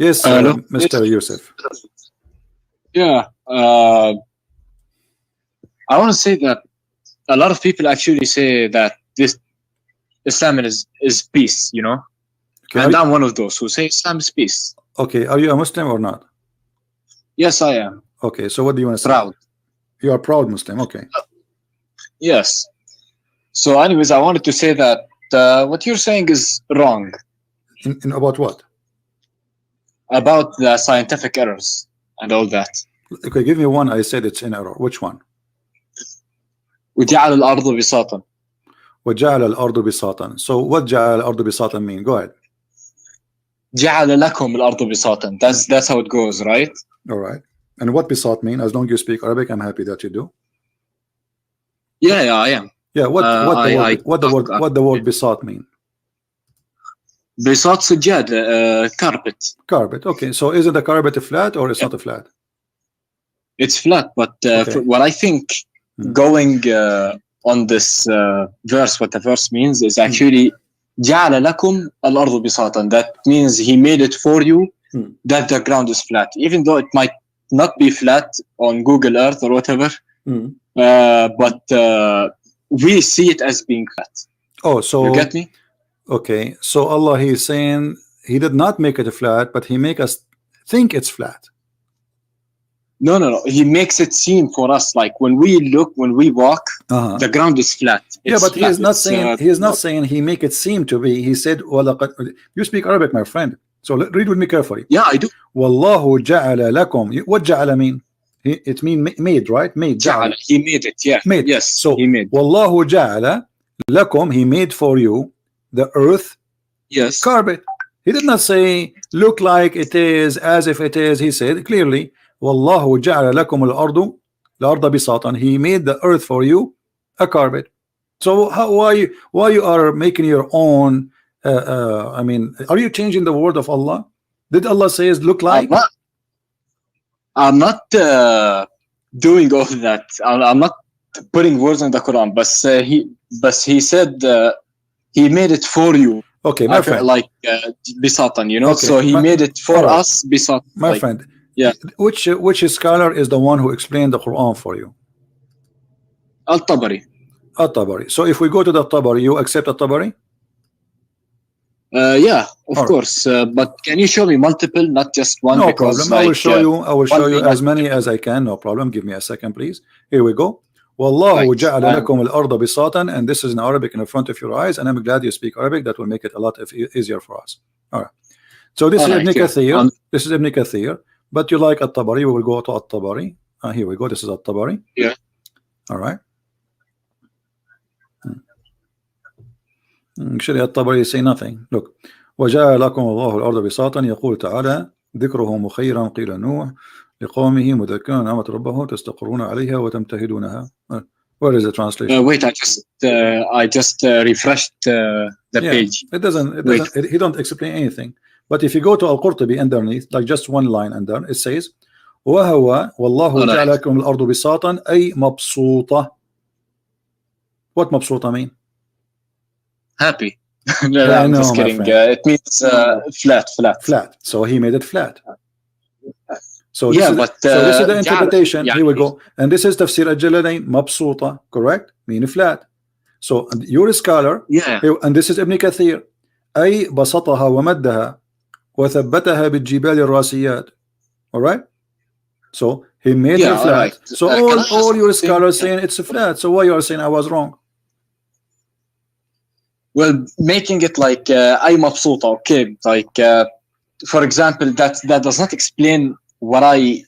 Yes, Hello? Mr. Yusuf. Yeah. I want to say that a lot of people actually say that this Islam is peace, you know? Okay, And I'm one of those who say Islam is peace. okay, are you a Muslim or not? Yes, I am. Okay, so what do you want to say? Proud. You are proud Muslim, okay. Yes. So anyways, I wanted to say that what you're saying is wrong In about what? about the scientific errors and all that. Okay, give me one. I said it's in error. Which one? وجعل الأرض بساطا. وجعل الأرض بساطا. So what جعل الأرض بساطا mean? Go ahead. جعل لكم الأرض بساطا. That's how it goes, right? All right. And what bisat mean? As long as you speak Arabic, I'm happy that you do. Yeah, I am. Yeah. What the word bisat mean? بساط سجاد, carpet. Carpet. Okay. So is it a carpet flat or it's not a flat? It's flat, but Okay. what I think going on this verse, what the verse means is actually جعل لكم الأرض بساطا. That means he made it for you that the ground is flat, even though it might not be flat on Google Earth or whatever. But we see it as being flat. Oh, so you get me? Okay. So Allah, He is saying He did not make it flat, but He make us think it's flat. No. He makes it seem for us like when we walk, the ground is flat. Yeah, but He is not saying He is not saying He make it seem to be. He said, you speak Arabic, my friend. So read with me carefully. Yeah, I do. Wallahu ja'ala lakum. What ja'ala mean? It mean made, right? Made. Ja'ala. He made it. Yeah. Made. Yes. So he made. Wallahu ja'ala lakum. He made for you the earth. Yes. Carpet. He did not say look like it is, as if it is. He said clearly, Wallahu ja'ala lakum al-ardu al-arda bisatan. He made the earth for you a carpet. So why you are making your own? I mean, are you changing the word of Allah? Did Allah says look like? I'm not doing all that. I'm not putting words in the Quran, but he said he made it for you. Okay, my friend. Like bisatan, you know. Okay. So he made it for us bisatan. My like, friend. Yeah. Which scholar is the one who explained the Quran for you? Al-Tabari. Al-Tabari. So if we go to the Tabari, you accept Al-Tabari? Yeah, of course. But can you show me multiple, not just one? No because, problem. I will show you. I will show you as many multiple. as I can. No problem. Give me a second, please. Here we go. Wallahu ja'ala lakum al-arda bisatan, and this is in Arabic in front of your eyes. And I'm glad you speak Arabic. That will make it a lot easier for us. All right. So this is Ibn Kathir. This is Ibn Kathir. But you like At-Tabari? We will go to At-Tabari. Here we go. This is At-Tabari. Yeah. All right. Actually, At-Tabari say nothing. Look. وجعل لكم الله الأرض بساطا يقول تعالى ذكره مخيرا قيل نوح لقومه مذكرا نعمة ربه تستقرون عليها وتمتهدونها. Where is the translation? Wait, I just refreshed the page. It doesn't. He don't explain anything. But if you go to Al-Qurtubi underneath, like just one line under, it says وهو والله جعل لكم الأرض بساطا أي مبسوطة. What مبسوطة mean? Happy. No, I'm just kidding. It means flat. So he made it flat. So yeah, so this is the interpretation. Here we go. And this is Tafsir al-Jalalain, mabsuta, correct? Mean flat. So you're a scholar. Yeah. And this is Ibn Kathir. أي بسطها ومدها وثبتها بالجبال الراسيات. All right? So he made it flat. Right. So all your scholars saying it's flat. So why you are saying I was wrong? Well, making it like I'm مبسوطة, okay, like for example, that does not explain what I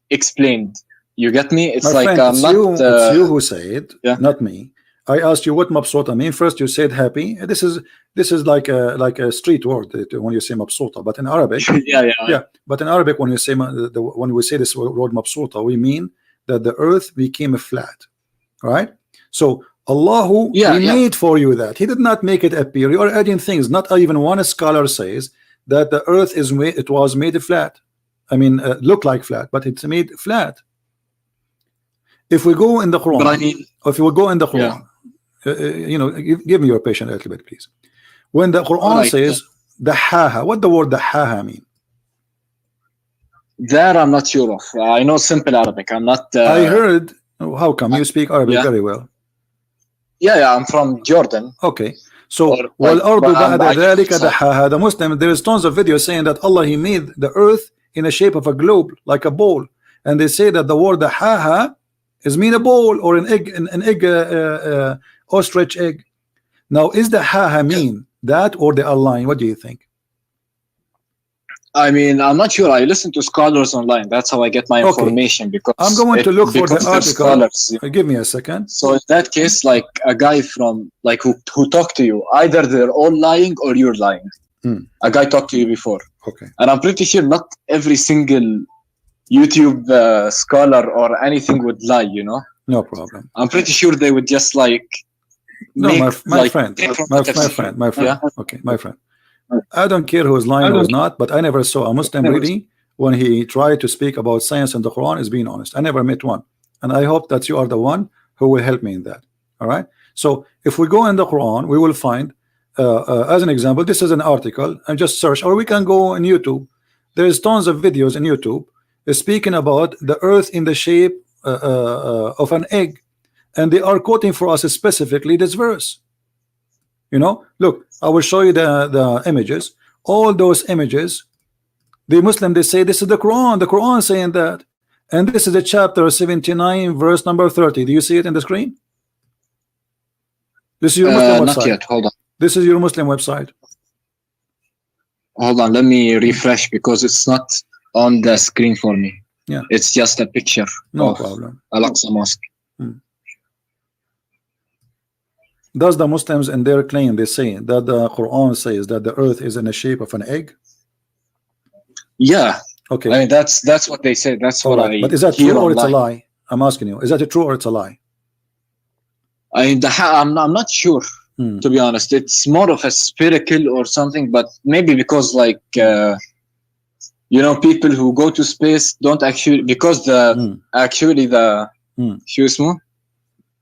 explained. You get me? It's My like friend, it's you who said, yeah. Not me. I asked you what mabsuta mean. First, you said happy. This is like a street word when you say mabsuta, but in Arabic, yeah. But in Arabic, when you say when we say this word mabsuta, we mean that the earth became flat, right? So Allah made for you that. He did not make it appear. You are adding things. Not even one scholar says that the earth was made flat. I mean, look like flat, but it's made flat. If we go in the Quran, if we go in the Quran, you know, give me your patience a little bit, please. When the Quran says the haha, what the word the haha mean? That I'm not sure of. I know simple Arabic. I'm not. I heard. How come you speak Arabic very well? Yeah, I'm from Jordan. Okay. So والأرض بعد ذلك دحاها. The Muslim, there is tons of videos saying that Allah, He made the earth in the shape of a globe, like a bowl, and they say that the word دحاها is mean a bowl or an egg, an egg, ostrich egg. Now, is the haha mean that, or they are lying? What do you think? I mean, I'm not sure. I listen to scholars online. That's how I get my information. Because I'm going to look for the article. Scholars, give me a second. So in that case, like a guy from like who talked to you, either they're all lying or you're lying. A guy talked to you before. Okay. And I'm pretty sure not every single YouTube scholar or anything would lie. You know. No problem. I'm pretty sure they would just like. No, my friend. Yeah? Okay, my friend. I don't care who's lying or not, but I never saw a Muslim really when he tried to speak about science and the Quran is being honest. I never met one, and I hope that you are the one who will help me in that. All right. So if we go in the Quran, we will find, as an example, this is an article, and just search, or we can go on YouTube. There's tons of videos in YouTube speaking about the earth in the shape of an egg, and they are quoting for us specifically this verse. You know, look, I will show you the images. All those images, the Muslim, they say this is the Quran saying that, and this is the chapter 79 verse number 30. Do you see it in the screen? This is your Muslim website. Not yet. Hold on. This is your Muslim website. Hold on, let me refresh because it's not on the screen for me. Yeah, it's just a picture. No problem. Al-Aqsa Mosque. Does the Muslims in their claim, they say that the Quran says that the earth is in the shape of an egg? Yeah. Okay. I mean, that's what they say. That's what I. But is that true or it's a lie? I'm asking you. Is that true or it's a lie? I mean, I'm not sure. To be honest, it's more of a spherical or something. But maybe because like you know, people who go to space don't actually because actually the شو اسمه?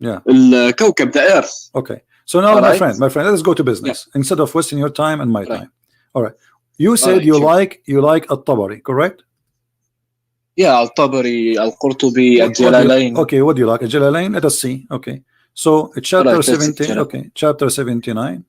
Yeah. الكوكب, the earth. Okay. So now, my friend, let's go to business instead of wasting your time and my time. All right. You said you like Al-Tabari, correct? Yeah, Al-Tabari, Al-Qurtubi, Al-Jalalain. Okay, what do you like? Al-Jalalain? Let us see. Okay. So chapter 17. Okay, chapter 79.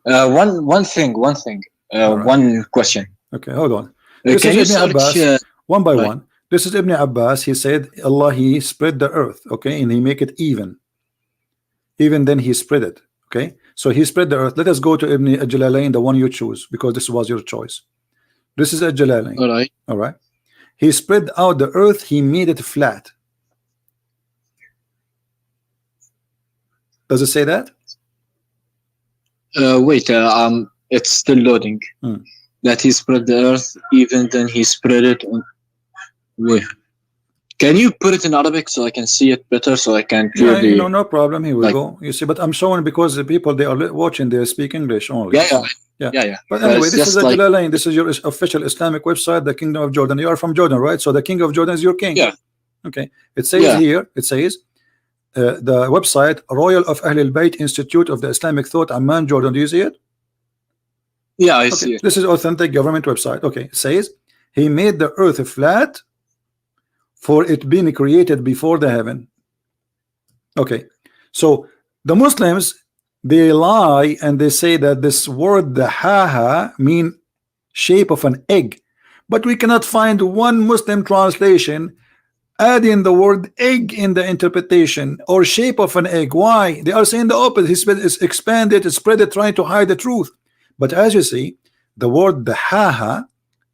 One thing. Right. One question. Okay, hold on. This is Ibn Abbas, one by one. This is Ibn Abbas. He said Allah, He spread the earth, okay, and He make it even then He spread it. Okay, so He spread the earth. Let us go to Ibn Jalalain, the one you choose, because this was your choice. This is Jalalain. All right. He spread out the earth, He made it flat. Does it say that? Wait, it's still loading. That He spread the earth, even then He spread it on. Wait, can you put it in Arabic so I can see it better, so I can clearly? No problem. Here we go. You see, but I'm showing because the people they are watching, they speak English only. Yeah. But anyway, this is Jalalain. This is your official Islamic website, the Kingdom of Jordan. You are from Jordan, right? So the King of Jordan is your king. Yeah. Okay. It says here. It says. The website Royal of Ahl al-Bayt Institute of the Islamic Thought, Amman, Jordan. Do you see it? Yeah, I see it. This is authentic government website. Okay, it says He made the earth flat for it being created before the heaven. Okay, so the Muslims, they lie and they say that this word the haha mean shape of an egg, but we cannot find one Muslim translation adding the word egg in the interpretation or shape of an egg. Why? They are saying the opposite. It's expanded, it's spread it, trying to hide the truth. But as you see, the word the haha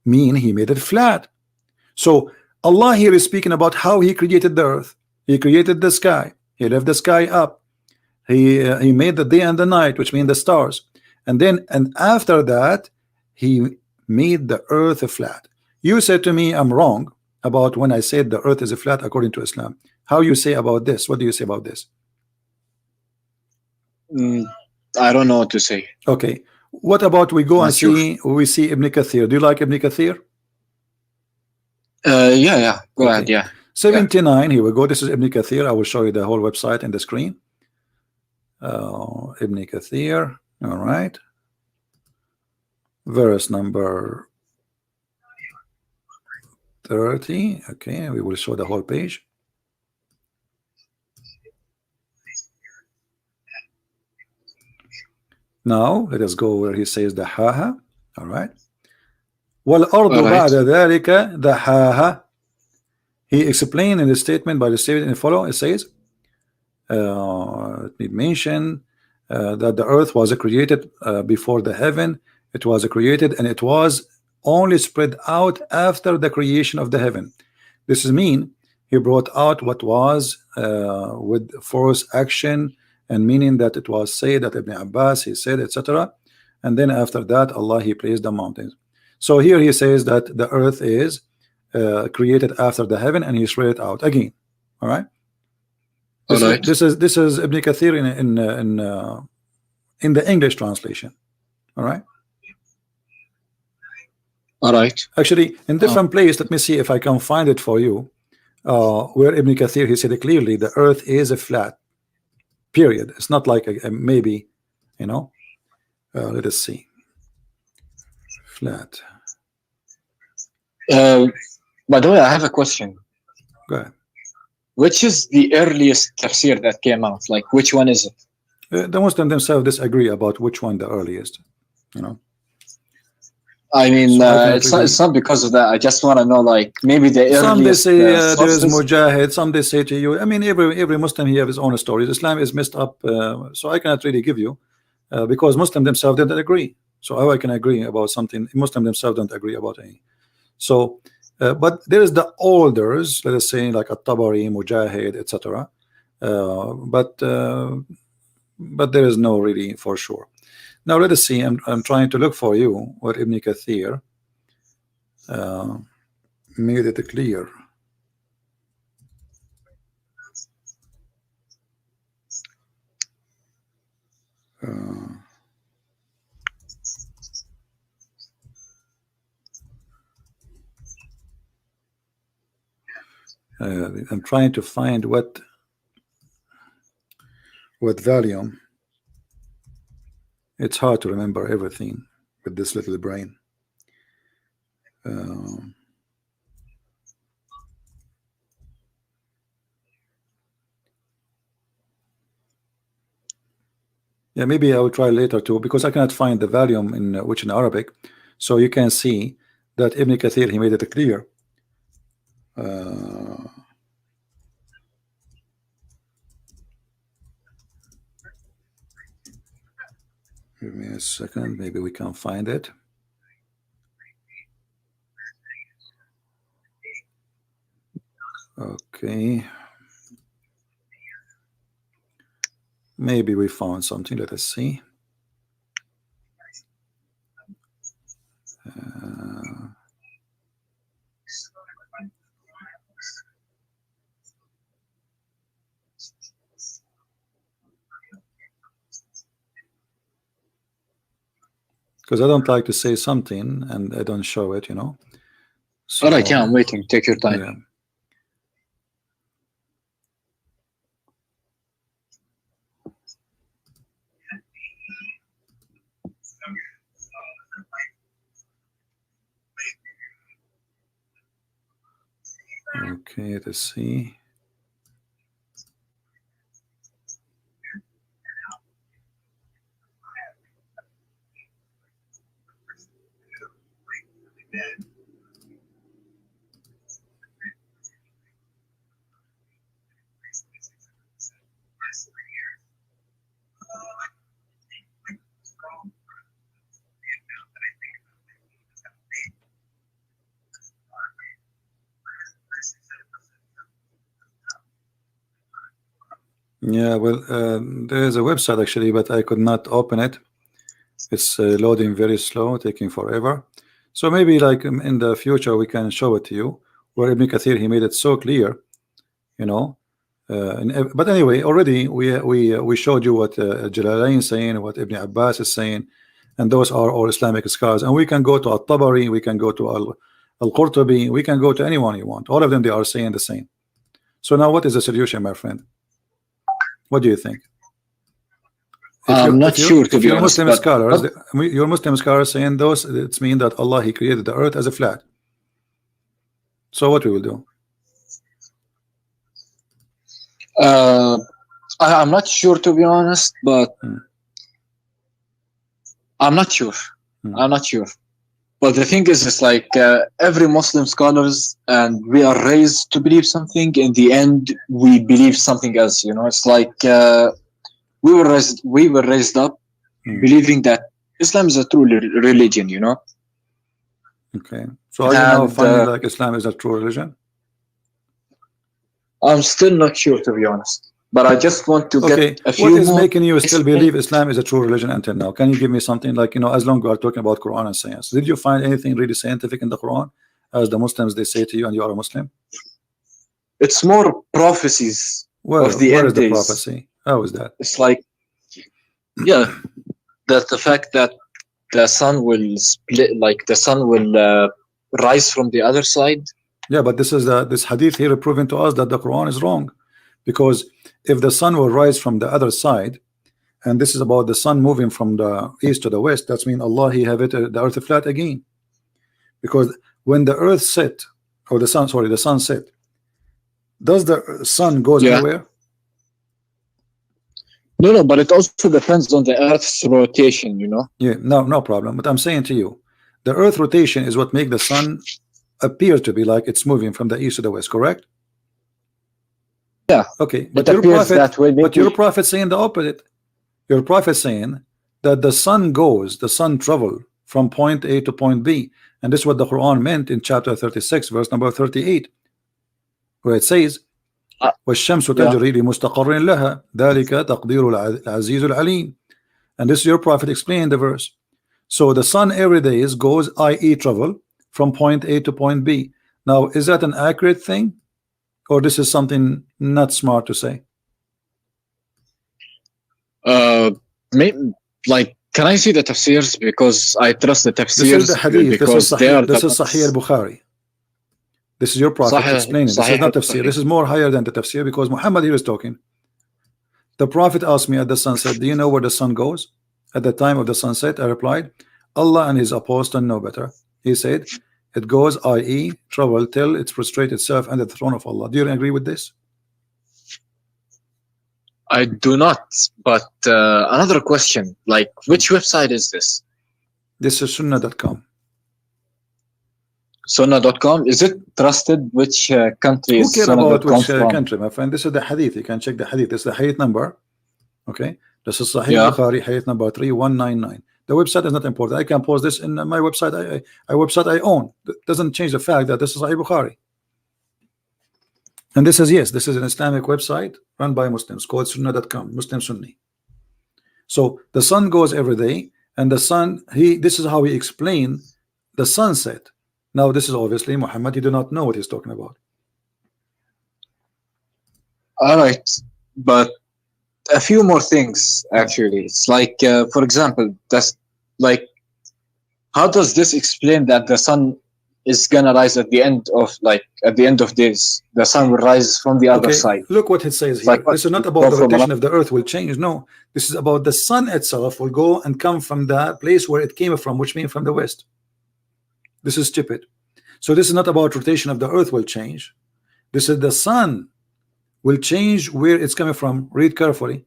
mean He made it flat. So Allah here is speaking about how He created the earth. He created the sky. He left the sky up. He made the day and the night, which mean the stars. And after that, He made the earth flat. You said to me, I'm wrong about when I said the earth is flat according to Islam. How you say about this? What do you say about this? I don't know what to say. Okay. What about we go and see Ibn Kathir? Do you like Ibn Kathir? Yeah. Go ahead. Yeah. 79. Here we go. This is Ibn Kathir. I will show you the whole website in the screen. Ibn Kathir. All right. Verse number 30. Okay, we will show the whole page. Now let us go where he says the haha. All right. وَالْأَرْضُ بَعْدَ ذَلِكَ دَحَاهَا. He explained in the statement by the statement in follow. It says, let me mention that the earth was created before the heaven. It was created and it was only spread out after the creation of the heaven. This is mean he brought out what was with force action, and meaning that it was said that Ibn Abbas he said, etc. And then after that Allah he placed the mountains. So here he says that the earth is created after the heaven and he spread it out again. All right. This is Ibn Kathir in the English translation. All right. All right. Actually, in different place, let me see if I can find it for you. Where Ibn Kathir he said clearly the earth is a flat. Period. It's not like a maybe, you know. Let us see. Flat. By the way, I have a question. Go ahead. Which is the earliest tafsir that came out? Like, which one is it? The Muslims themselves disagree about which one the earliest. You know. I mean, so it's not because of that. I just want to know, like, maybe the earliest. Some they say there is Mujahid. Some they say to you. I mean, every Muslim he have his own stories. Islam is messed up, so I cannot really give you because Muslims themselves didn't agree. So how I can agree about something Muslims themselves don't agree about any. So, but there is the olders, let us say like At-Tabari, Mujahid, etc. But there is no really for sure. Now let us see. I'm trying to look for you what Ibn Kathir made it clear. I'm trying to find what volume. It's hard to remember everything with this little brain. Yeah, maybe I will try later too, because I cannot find the volume in which in Arabic. So you can see that Ibn Kathir he made it clear. Give me a second, maybe we can find it. Okay. Maybe we found something. Let us see. Because I don't like to say something and I don't show it, you know. So, all right, yeah, I'm waiting. Take your time. Yeah. Okay, let's see. Yeah, well, there is a website actually, but I could not open it. It's loading very slow, taking forever. So maybe like in the future we can show it to you, where Ibn Kathir he made it so clear, you know. But anyway, already we showed you what Jalalain is saying, what Ibn Abbas is saying, and those are all Islamic scholars. And we can go to At-Tabari, we can go to Al-Qurtubi, we can go to anyone you want. All of them they are saying the same. So now what is the solution, my friend? What do you think? I'm not sure, to be honest. Muslim scholars, your Muslim scholars saying those, it's mean that Allah, He created the earth as a flat. So what we will do? I'm not sure, to be honest, but I'm not sure. I'm not sure. But the thing is, it's like every Muslim scholars, and we are raised to believe something. In the end, we believe something else. You know, it's like we were raised up believing that Islam is a true religion. You know. Okay. So are you now finding like Islam is a true religion? I'm still not sure, to be honest. But I just want to get a few more. What is more making you still believe Islam is a true religion until now? Can you give me something like, you know, as long as we are talking about Quran and science, did you find anything really scientific in the Quran, as the Muslims they say to you, and you are a Muslim? It's more prophecies of the end days. The prophecy? How is that? It's like, yeah, that the fact that the sun will split, like the sun will rise from the other side. Yeah, but this is this hadith here proving to us that the Quran is wrong, because if the sun will rise from the other side, and this is about the sun moving from the east to the west, that's mean Allah He have it the earth flat again, because when the earth set, or the sun set, does the sun goes anywhere? No, but it also depends on the earth's rotation, you know. Yeah, no problem. But I'm saying to you, the earth rotation is what make the sun appear to be like it's moving from the east to the west, correct? Yeah. Okay, but your prophet saying the opposite. Your prophet saying that the sun travel from point A to point B, and this is what the Quran meant in chapter 36, verse number 38, where it says, وَالشَّمْسُ تَجْرِي لِمُسْتَقَرٍ لَهَا ذَلِكَ تَقْدِيرُ الْعَزِيزُ الْعَلِيمُ. And this your prophet explained the verse. So the sun every day goes, i.e. travel from point A to point B. Now, is that an accurate thing, or this is something not smart to say? Maybe, like, can I see the tafsirs, because I trust the tafsirs? This is the hadith. This is Sahih al-Bukhari. This is your prophet explaining. This is not tafsir. This is more higher than the tafsir, because Muhammad here is talking. The prophet asked me at the sunset, do you know where the sun goes? At the time of the sunset, I replied, Allah and his apostle know better. He said, it goes, i.e. travel till it prostrates itself under the throne of Allah. Do you agree with this? I do not, but another question, like, which website is this? This is sunnah.com. Sunnah.com, is it trusted? Which country is Sunnah.com from? Who cares about which country, my friend? This is the hadith. You can check the hadith. This is the hadith number. Okay, this is Sahih Bukhari, hadith number 3199. The website is not important. I can post this in my website. I website I own. That doesn't change the fact that this is Sahih Bukhari. And this is, yes, this is an Islamic website run by Muslims called Sunnah.com, Muslim Sunni. So the sun goes every day, and the sun, this is how he explained the sunset. Now this is obviously Muhammad, he do not know what he's talking about. All right, but a few more things actually. It's like, for example, that's like, how does this explain that the sun is gonna rise at the end of days? The sun will rise from the other side. Look what it says here. Like, this is not about the rotation of the earth will change. No, this is about the sun itself will go and come from the place where it came from, which means from the west. This is stupid. So this is not about rotation of the earth will change. This is the sun will change where it's coming from. Read carefully.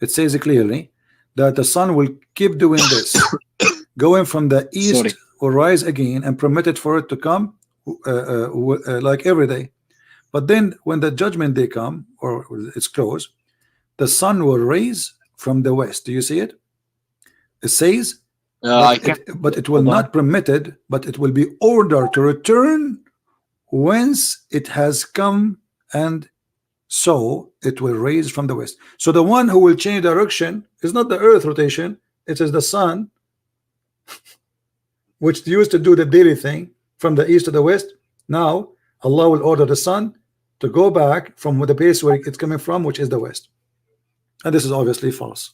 It says clearly that the sun will keep doing this, going from the east will rise again and permit it for it to come like every day. But then when the judgment day come, or it's close, the sun will rise from the west. Do you see it? It says but it will not permitted, but it will be ordered to return whence it has come, and so it will raise from the west. So the one who will change direction is not the earth rotation, it is the sun, which used to do the daily thing from the east to the west. Now Allah will order the sun to go back from the place where it's coming from, which is the west. And this is obviously false.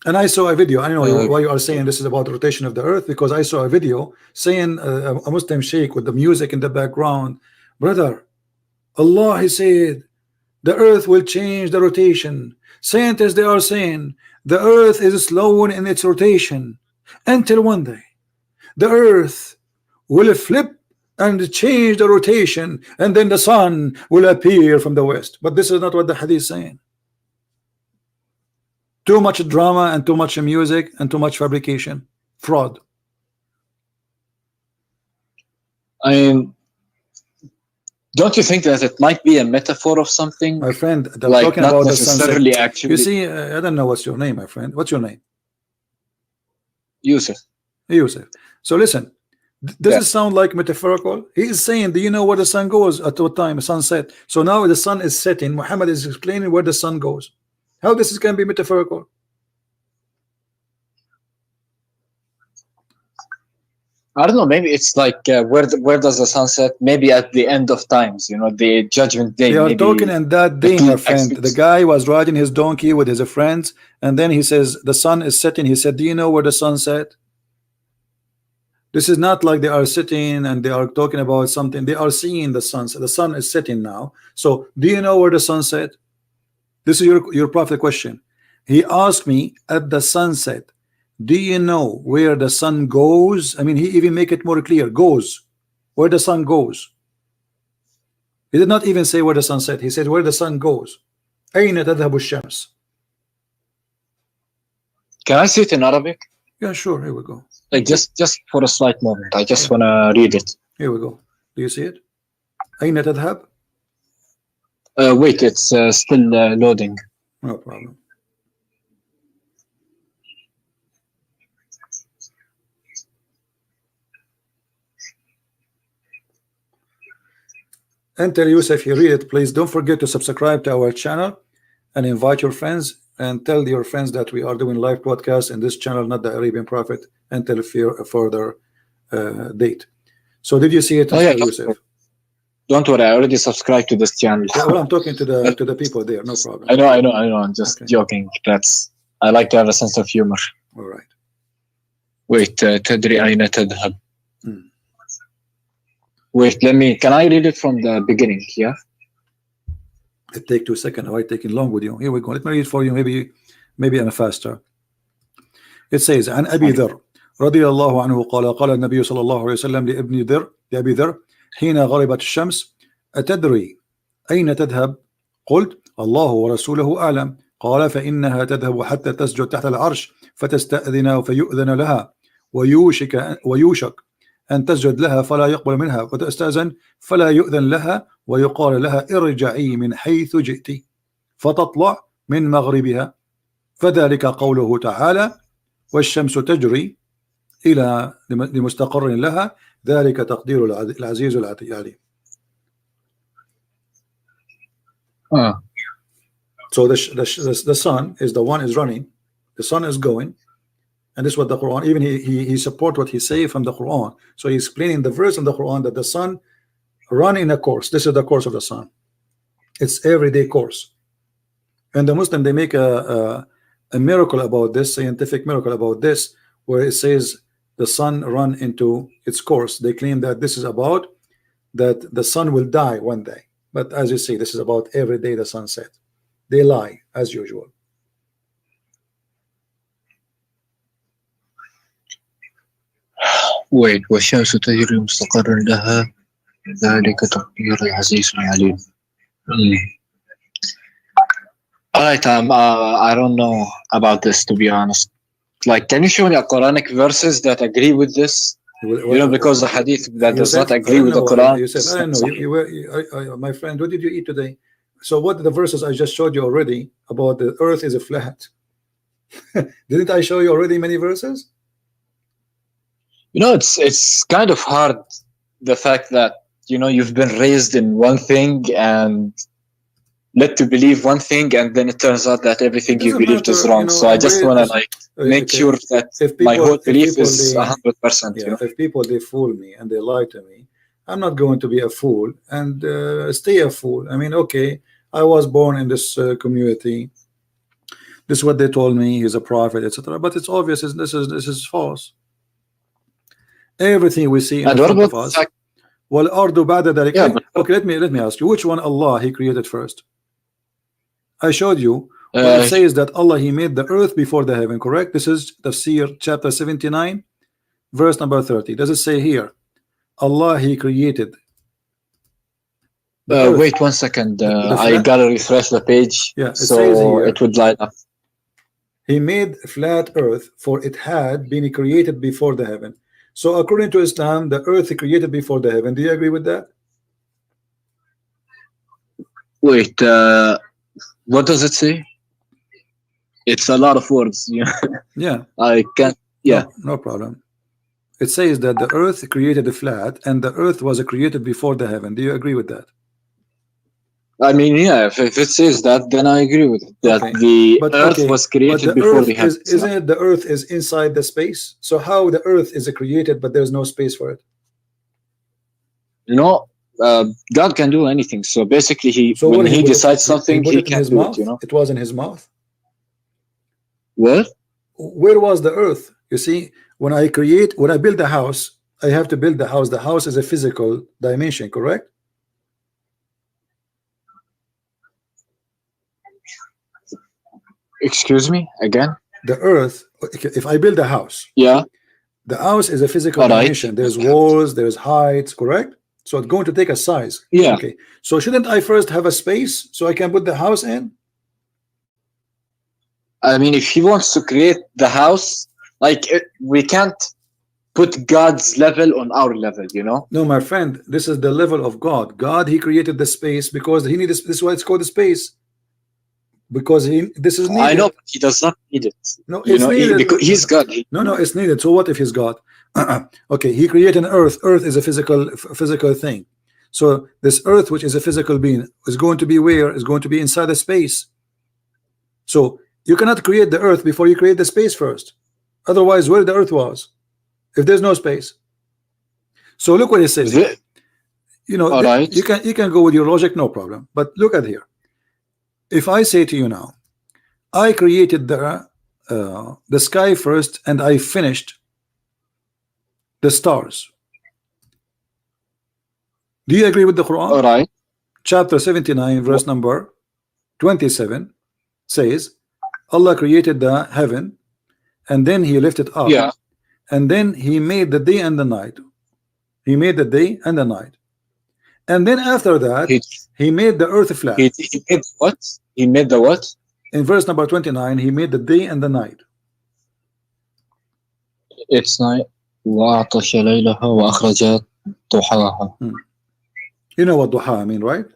And I saw a video. I don't know why you are saying this is about the rotation of the earth, because I saw a video saying a Muslim sheikh with the music in the background. Brother, Allah, he said the earth will change the rotation. Scientists, they are saying the earth is slowing in its rotation until one day the earth will flip and change the rotation, and then the sun will appear from the west. But this is not what the hadith is saying. Too much drama and too much music and too much fabrication, fraud. I mean, don't you think that it might be a metaphor of something? My friend, like talking not about necessarily the sunset. Actually, you see, I don't know what's your name, my friend. What's your name? Yusuf. Yusuf. So listen, does it sound like metaphorical? He is saying, do you know where the sun goes at what time? Sunset. So now the sun is setting. Muhammad is explaining where the sun goes. How this is can be metaphorical? I don't know. Maybe it's like where does the sun set? Maybe at the end of times. You know, the judgment day. They are maybe talking in that day, my friend. The guy was riding his donkey with his friends, and then he says the sun is setting. He said, "Do you know where the sun set?" This is not like they are sitting and they are talking about something. They are seeing the sunset. The sun is setting now. So, do you know where the sun set? This is your prophet question. He asked me at the sunset, do you know where the sun goes? I mean, he even make it more clear. Goes. Where the sun goes. He did not even say where the sun set. He said where the sun goes. أين تذهب الشمس? Can I see it in Arabic? Yeah, sure. Here we go. Like just for a slight moment. I just want to read it. Here we go. Do you see it? أين تذهب? Wait, it's still loading. No problem. Until Yusuf, you read it, please don't forget to subscribe to our channel and invite your friends and tell your friends that we are doing live broadcast in this channel, not the Arabian Prophet, until a further date. So did you see it, Yusuf? Don't worry, I already subscribed to this channel. Yeah, well, I'm talking to the people there, no problem. I know. I'm just joking. I like to have a sense of humor. All right. Wait, تدري أين تذهب? Wait, can I read it from the beginning? Yeah. It take 2 seconds. Why taking long with you? Here we go. Let me read for you. Maybe I'm faster. It says, عن أبي ذر رضي الله عنه قال النبي صلى الله عليه وسلم لأبي ذر حين غربت الشمس أتدري أين تذهب؟ قلت الله ورسوله أعلم. قال فإنها تذهب حتى تسجد تحت العرش فتستأذن فيؤذن لها ويوشك أن تسجد لها فلا يقبل منها وتستأذن فلا يؤذن لها ويقال لها ارجعي من حيث جئت فتطلع من مغربها فذلك قوله تعالى والشمس تجري إلى لمستقر لها ذلك تقدير العزيز العليم. So the sun is the one is running, the sun is going, and this is what the Quran, even he support what he say from the Quran. So he's explaining the verse in the Quran that the sun run in a course. This is the course of the sun. It's everyday course. And the Muslim, they make a miracle about this, scientific miracle about this, where it says the sun run into its course. They claim that this is about that the sun will die one day. But as you see, this is about every day the sun set. They lie as usual. Wait, والشمس تجري مستقر لها ذلك تقدير العزيز العليم. Alright, I don't know about this, to be honest. Like, can you show me a Quranic verses that agree with this? Because the hadith that does not agree with the Quran. I don't know. My friend, what did you eat today? So what the verses I just showed you already about the earth is a flat. Didn't I show you already many verses? It's kind of hard, the fact that you've been raised in one thing and led to believe one thing, and then it turns out that everything you believed is wrong. So I just want to make sure that my whole belief is 100%. If people they fool me and they lie to me, I'm not going to be a fool and stay a fool. I mean, okay, I was born in this community. This is what they told me. He's a prophet, etc. But it's obvious. This is false. Everything we see in front of us. Well, ardu ba'da dhalik. Yeah, okay, let me ask you, which one Allah He created first? I showed you. It says that Allah He made the earth before the heaven. Correct? This is Tafsir chapter 79, verse number 30. Does it say here, Allah He created? Wait 1 second. I gotta refresh the page. Yeah, so it would light up. He made flat earth, for it had been created before the heaven. So according to Islam, the earth is created before the heaven. Do you agree with that? Wait, what does it say? It's a lot of words. Yeah. I can't. Yeah. No problem. It says that the earth created flat, and the earth was created before the heaven. Do you agree with that? I mean, yeah, if it says that, then I agree with it. That the earth was created before the heavens. Isn't it the earth is inside the space? So how the earth is created, but there's no space for it? God can do anything. So basically, when he decides something, he can do it. It was in his mouth. Where was the earth? You see, when I build a house, I have to build the house. The house is a physical dimension, correct? Excuse me again? The earth, if I build a house, yeah, the house is a physical dimension. There's walls, there's heights, correct? So it's going to take a size. Yeah. Okay. So shouldn't I first have a space so I can put the house in? I mean, if he wants to create the house, we can't put God's level on our level, No, my friend, this is the level of God. God, He created the space because He needed. This is why it's called the space. Because this is needed. I know, but He does not need it. No, it's needed. Because He's God. No, it's needed. So what if He's God? Okay, He created an earth. Earth is a physical thing. So this earth, which is a physical being, is going to be where? Is going to be inside the space. So you cannot create the earth before you create the space first. Otherwise, where the earth was, if there's no space. So look what it says. Right. You can go with your logic, no problem. But look at here. If I say to you now, I created the sky first, and I finished the stars. Do you agree with the Quran? All right. Chapter 79, verse number 27 says, Allah created the heaven, and then He lifted up. Yeah. And then He made the day and the night. He made the day and the night. And then after that, He made the earth flat. He made what? He made the what? In verse number 29, He made the day and the night. It's night. وَأَغْطَشَ لَيْلَهَا وَأَخْرَجَ ضُحَاهَا. You know what duha mean, right?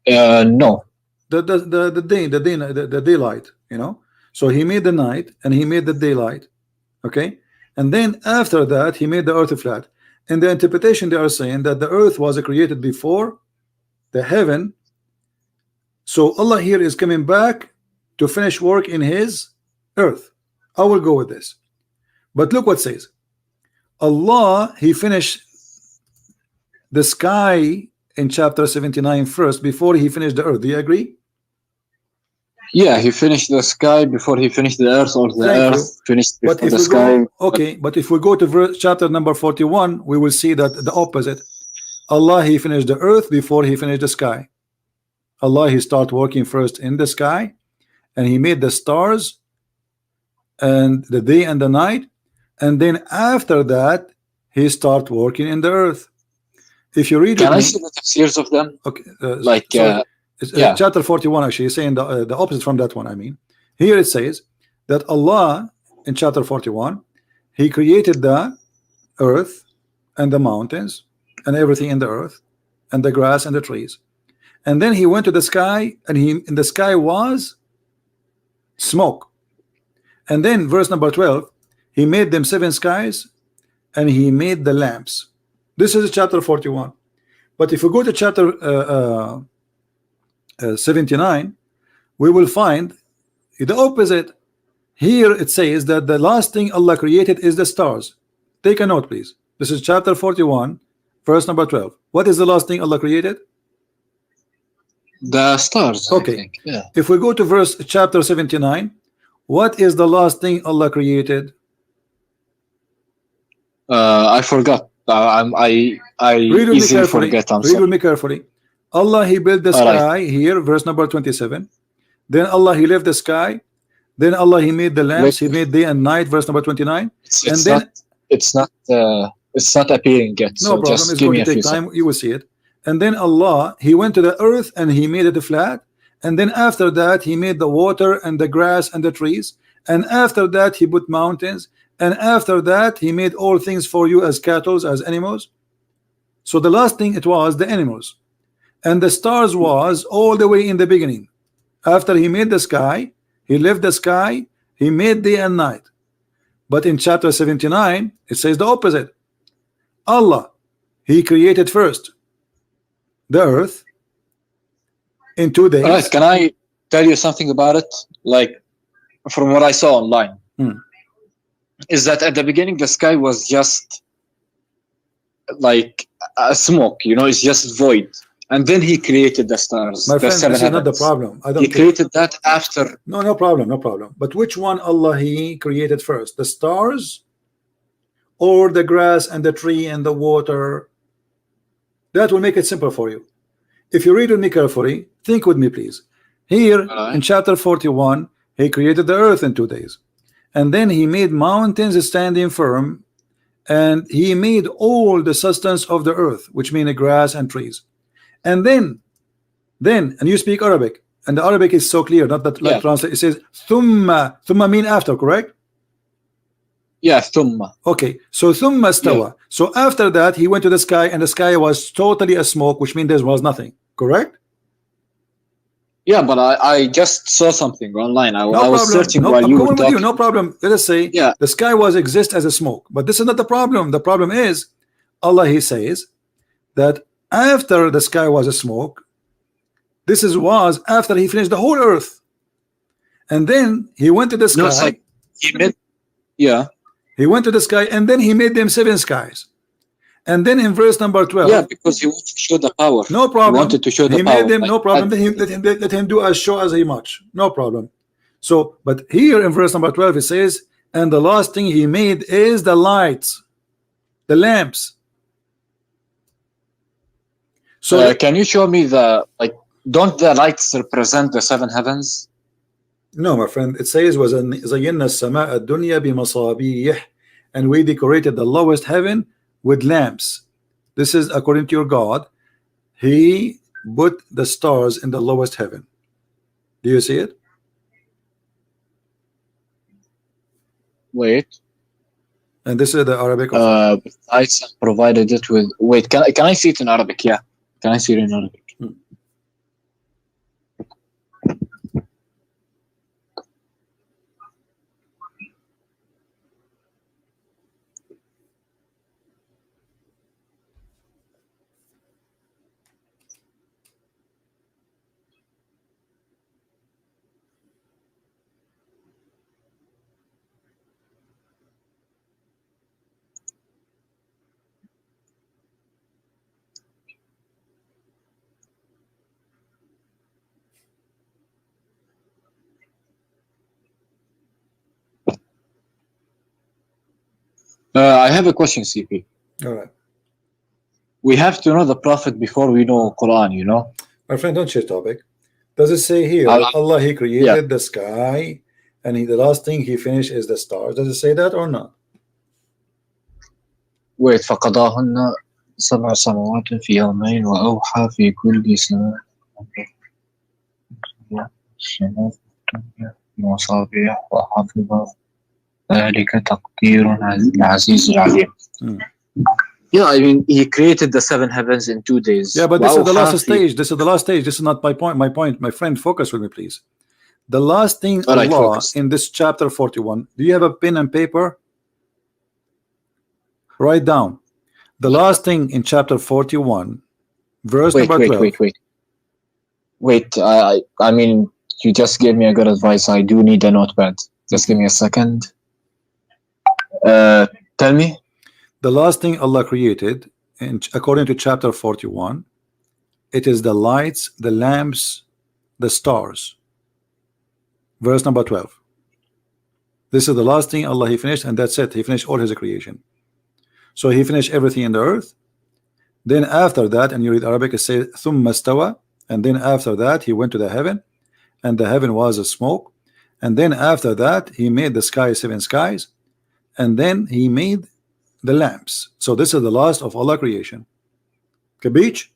No. The daylight, So He made the night and He made the daylight. Okay? And then after that, He made the earth flat. In the interpretation, they are saying that the earth was created before the heaven. So Allah here is coming back to finish work in His earth. I will go with this. But look what it says. Allah, He finished the sky in chapter 79 first before He finished the earth. Do you agree? Yeah, He finished the sky before He finished the earth, or the earth finished before the sky. Okay, but if we go to chapter number 41, we will see that the opposite. Allah, He finished the earth before He finished the sky. Allah, He started working first in the sky, and He made the stars and the day and the night, and then after that He started working in the earth. If you read, can I see the tafsirs of them? Okay, chapter 41 actually is saying the opposite from that one. I mean, here it says that Allah in chapter 41, He created the earth and the mountains and everything in the earth and the grass and the trees, and then He went to the sky, and in the sky was smoke. And then verse number 12, He made them 7 skies, and He made the lamps. This is chapter 41. But if we go to chapter 79, we will find the opposite. Here it says that the last thing Allah created is the stars. Take a note, please. This is chapter 41, verse number 12. What is the last thing Allah created? The stars. Okay. I think. Yeah. If we go to chapter 79, what is the last thing Allah created? I forgot. I easily forget. I'm Read sorry. with me carefully. Allah, He built the sky here, verse number 27. Then Allah, He left the sky. Then Allah, He made the lamps. He made day and night, verse number 29. It's not appearing yet. No so problem. Just it's give going me to a few take time. seconds. You will see it. And then Allah, He went to the earth and He made it flat. And then after that, He made the water and the grass and the trees. And after that, He put mountains. And after that, He made all things for you as cattle, as animals. So the last thing it was the animals. And the stars was all the way in the beginning. After He made the sky, He left the sky, He made day and night. But in chapter 79, it says the opposite. Allah, He created first the earth in 2 days. All right, can I tell you something about it? Like from what I saw online, is that at the beginning the sky was just like a smoke, it's just void. And then He created the stars. My friend, seven this is not the heavens. problem. He created that after. No problem. But which one Allah He created first? The stars or the grass and the tree and the water? That will make it simple for you. If you read with me carefully, think with me please. Here in chapter 41, He created the earth in 2 days. And then He made mountains standing firm. And He made all the substance of the earth, which mean the grass and trees. And then, and you speak Arabic, and the Arabic is so clear, not that like translate. It says thumma mean after, correct? Yeah, thumma. Okay, so thumma stawa. Yeah. So after that, He went to the sky, and the sky was totally a smoke, which means there was nothing, correct? Yeah, but I just saw something online. I was searching while you were talking. No problem. Let us say the sky was exist as a smoke, but this is not the problem. The problem is Allah, He says that after the sky was a smoke, this was after He finished the whole earth, and then He went to the sky. No, it's like He went to the sky, and then He made them 7 skies. And then in verse number 12, because He wanted to show the power. No problem. He wanted to show the power. He made them, no problem. Let him do as show as He much. No problem. So, but here in verse number 12 it says, and the last thing He made is the lights, the lamps. So can you show me don't the lights represent the 7 heavens? No, my friend. It says وَزَيَّنَّا السَّمَاءَ الدُّنْيَا بِمَصَابِيحٍ, and we decorated the lowest heaven with lamps. This is according to your God. He put the stars in the lowest heaven. Do you see it? Wait. And this is the Arabic. I provided it with. Wait, can I see it in Arabic? Yeah, can I see it in Arabic? I have a question, CP. All right. We have to know the Prophet before we know Quran, My friend, don't change topic. Does it say here Allah He created the sky, and the last thing He finished is the stars? Does it say that or not? Wait, فقضاهن 7 سماوات في يومين وأوحى في كل سماء مصابيح وحفظ ذلك تقدير العزيز العليم. Yeah, I mean, He created the 7 heavens in 2 days. Yeah, but this is the last stage. This is the last stage. This is not my point. My friend, focus with me, please. The last thing Allah in this chapter 41. Do you have a pen and paper? Write down the last thing in chapter 41, verse number 12. Wait. I mean, you just gave me a good advice. I do need a notepad. Just give me a second. Tell me. The last thing Allah created, according to chapter 41, It is the lights, the lamps, the stars. Verse number 12. This is the last thing Allah He finished, and that's it. He finished all His creation. So He finished everything in the earth. Then after that, and you read Arabic, it says ثُمَّ اسْتَوَى, and then after that He went to the heaven, and the heaven was a smoke. And then after that He made the sky 7 skies, and then He made the lamps. So this is the last of Allah creation. Kabich?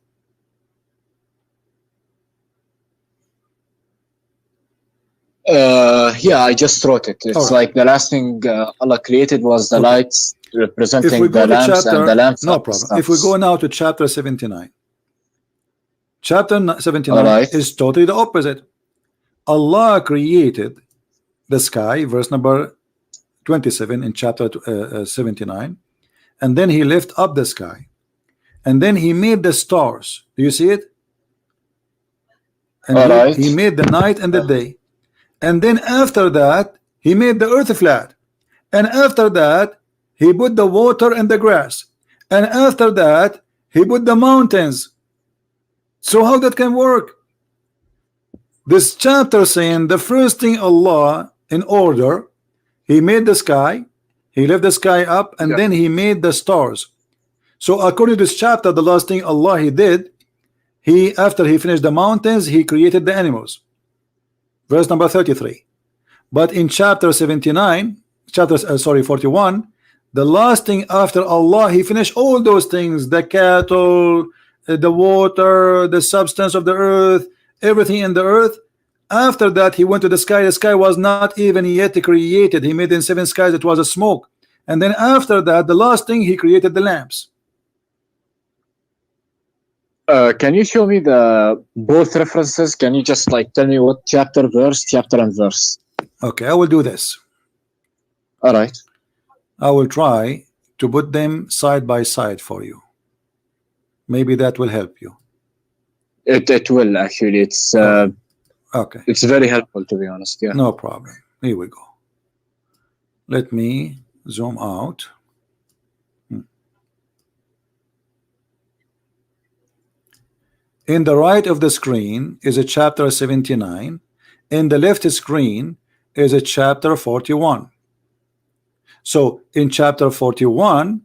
Yeah, I just wrote it. It's like the last thing Allah created was the lights representing the lamps, and the lamps. No problem. If we go now to chapter 79, chapter 79 is totally the opposite. Allah created the sky, verse number 27 in chapter 79, and then He lifted up the sky, and then He made the stars. Do you see it? And he made the night and the day. And then after that He made the earth flat, and after that He put the water and the grass, and after that He put the mountains. So how that can work? This chapter saying the first thing Allah in order, He made the sky, He left the sky up, and then He made the stars. So according to this chapter, the last thing Allah He did, He after He finished the mountains, He created the animals. Verse number 33. But in chapter 79, 41, the last thing after Allah He finished all those things, the cattle, the water, the substance of the earth, everything in the earth. After that He went to the sky. The sky was not even yet created. He made in 7 skies, it was a smoke. And then after that, the last thing He created the lamps. Can you show me the both references? Can you just like tell me what chapter and verse? Okay, I will do this. All right. I will try to put them side by side for you. Maybe that will help you. It will actually. It's okay. It's very helpful, to be honest. Yeah. No problem. Here we go. Let me zoom out. In the right of the screen is a chapter 79. In the left screen is a chapter 41. So in chapter 41,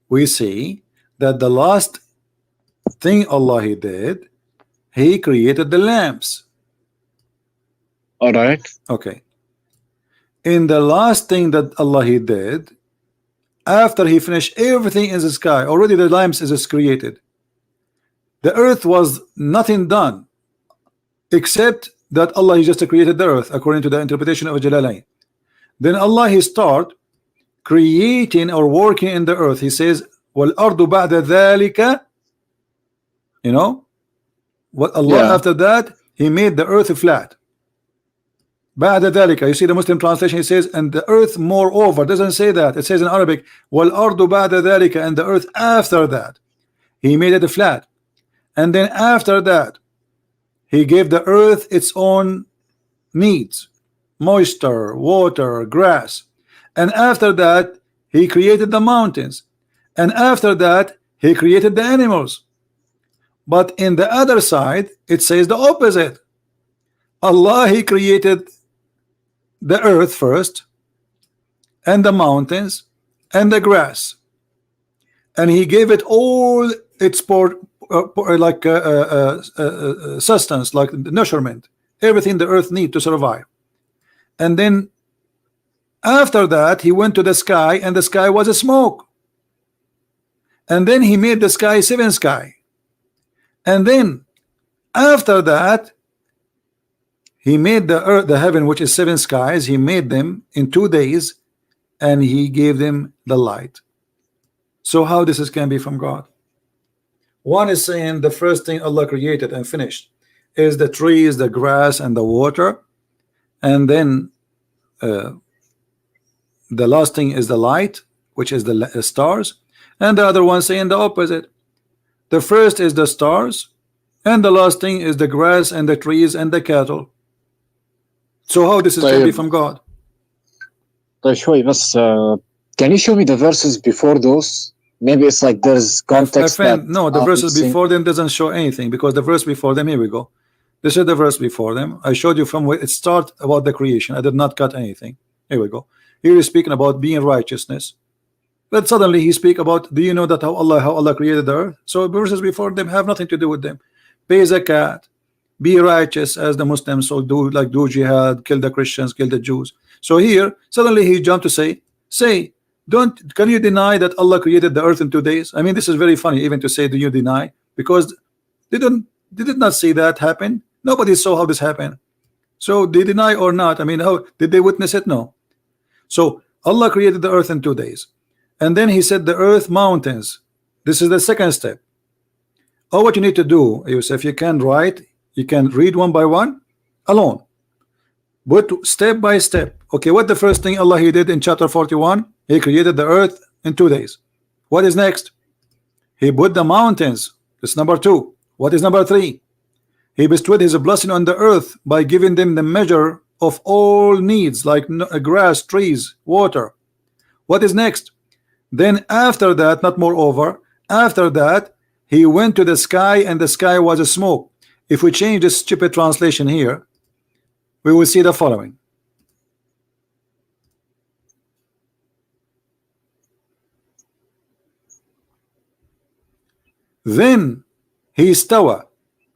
we see that the last thing Allah He did, He created the lamps. All right. Okay. In the last thing that Allah He did, after He finished everything in the sky, already the lamps is created. The earth was nothing done except that Allah He just created the earth according to the interpretation of Jalalain. Then Allah He start creating or working in the earth. He says, وَالْأَرْضُ بَعْدَ ذَلِكَ. You know what Allah after that He made the earth flat. بَعْدَ ذَلِكَ. You see the Muslim translation, He says, and the earth moreover. Doesn't say that. It says in Arabic, وَالْأَرْضُ بَعْدَ ذَلِكَ, and the earth after that He made it flat. And then after that He gave the earth its own needs, moisture, water, grass. And after that He created the mountains, and after that He created the animals. But in the other side it says the opposite. Allah He created the earth first, and the mountains, and the grass, and He gave it all its sustenance, like nourishment, everything the earth need to survive. And then after that He went to the sky, and the sky was a smoke. And then He made the sky 7 sky. And then after that He made the earth, the heaven, which is 7 skies. He made them in 2 days, and He gave them the light. So how this can be from God? One is saying the first thing Allah created and finished is the trees, the grass, and the water, and then the last thing is the light, which is the stars, and the other one saying the opposite. The first is the stars, and the last thing is the grass and the trees and the cattle. So how this is going to be from God? طيب شوي بس can you show me the verses before those? maybe it's like there's context. My friend, no, the verses before them doesn't show anything, because the verse before them, here we go. This is the verse before them. I showed you from where it starts about the creation. I did not cut anything. Here we go. Here he's speaking about being righteousness. But suddenly he speak about, do you know that how Allah created the earth? So verses before them have nothing to do with them. Pay zakat, be righteous as the Muslims, so do jihad, kill the Christians, kill the Jews. So here suddenly he jumped to say, can you deny that Allah created the earth in 2 days? I mean, this is very funny even to say, do you deny? Because they did not see that happen. Nobody saw how this happened. So they deny or not? I mean, how did they witness it? No. So Allah created the earth in 2 days. And then he said the earth mountains. This is the second step. What you need to do, Yusuf, you can write, you can read one by one alone, but step by step. Okay, what the first thing Allah he did in chapter 41? He created the earth in 2 days. What is next? He put the mountains. That's number 2. What is number 3? He bestowed his blessing on the earth by giving them the measure of all needs, like grass, trees, water. What is next? Then after that, not moreover, after that, he went to the sky, and the sky was a smoke. If we change this stupid translation here, we will see the following. Then he stawa,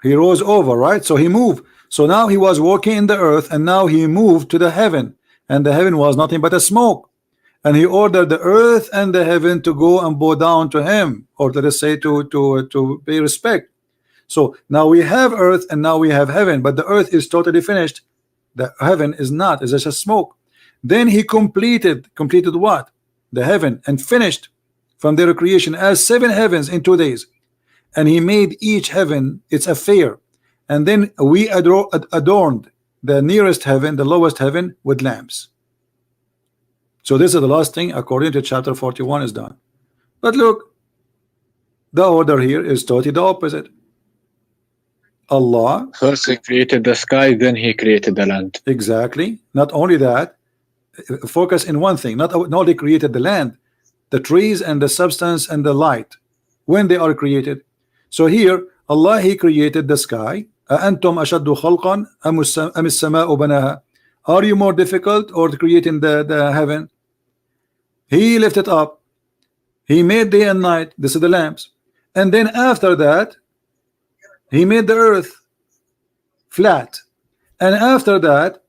he rose over, right? So he moved. So now he was walking in the earth, and now he moved to the heaven, and the heaven was nothing but a smoke. And he ordered the earth and the heaven to go and bow down to him, or let us say to pay respect. So now we have earth and now we have heaven, but the earth is totally finished. The heaven is not, it's just a smoke. Then he completed what? The heaven, and finished from their creation as 7 heavens in 2 days. And he made each heaven its affair. And then we adorned the nearest heaven, the lowest heaven, with lamps. So this is the last thing according to chapter 41 is done. But look, the order here is totally the opposite. Allah first he created the sky, then he created the land. Exactly. Not only that, focus in one thing. Not only created the land, the trees and the substance and the light when they are created. So here Allah he created the sky. أَأَنْتُمْ أَشَدُّ خَلْقًا أَمِ السَّمَاءُ بَنَاهَا. Are you more difficult or creating the heaven? He lifted up. He made day and night. This is the lamps. And then after that, he made the earth flat. And after that,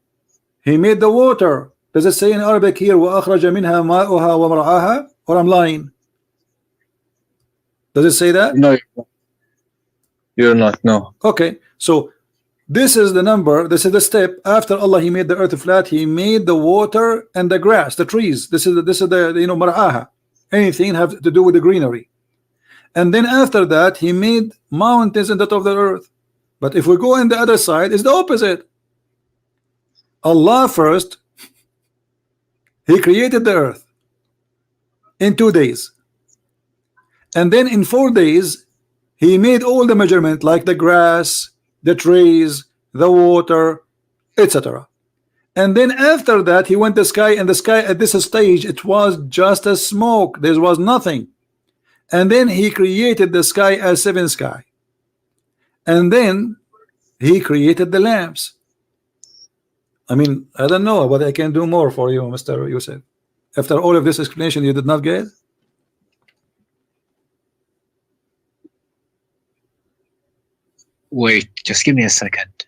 he made the water. Does it say in Arabic here, وَأَخْرَجَ مِنْهَا مَاءُهَا وَمَرْعَاهَا? Or I'm lying? Does it say that? No, you're not. No. Okay. So this is the number, this is the step. After Allah he made the earth flat, he made the water and the grass, the trees. This is the mar'aha. Anything have to do with the greenery. And then after that he made mountains in the top of the earth. But if we go on the other side, it's the opposite. Allah first, he created the earth in 2 days. And then in 4 days he made all the measurement, like the grass, the trees, the water, etc. And then after that he went to the sky, and the sky at this stage it was just a smoke. There was nothing. And then he created the sky as 7 sky. And then he created the lamps. I mean, I don't know what I can do more for you, Mr. Yusuf. After all of this explanation you did not get? Wait, just give me a second,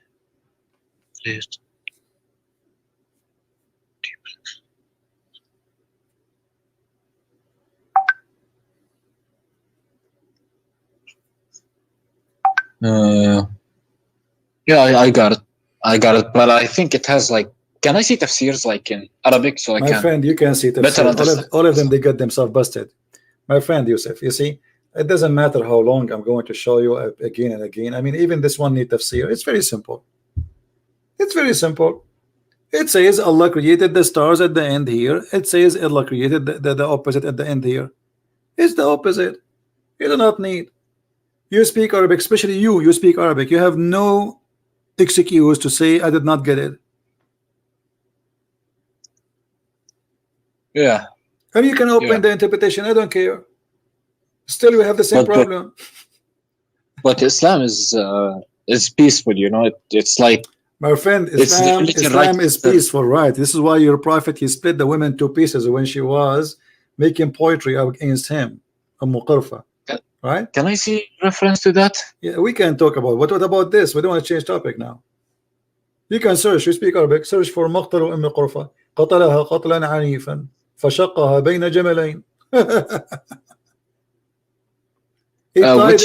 please. Yeah, I got it, but I think it has like, can I see tafsirs like in Arabic so I my can? My friend, you can see tafsir. All of them, they got themselves busted. My friend Yusuf, you see, it doesn't matter how long I'm going to show you again and again. I mean, even this one need tafsir. It's very simple. It's very simple. It says Allah created the stars at the end here. It says Allah created the opposite at the end here. It's the opposite. You do not need. You speak Arabic, especially you speak Arabic. You have no excuse to say I did not get it. Yeah. And you can open the interpretation. I don't care. Still, we have the same problem. But Islam is peaceful, you know. It's like, my friend, Islam is peaceful, right? This is why your prophet, he split the women to pieces when she was making poetry against him, Qurfa, right? Can I see reference to that? Yeah, we can talk about what about this? We don't want to change topic now. You can search, you speak Arabic, search for مقتل أم قرفة قتلها قتلا عنيفا فشقها بين جملين.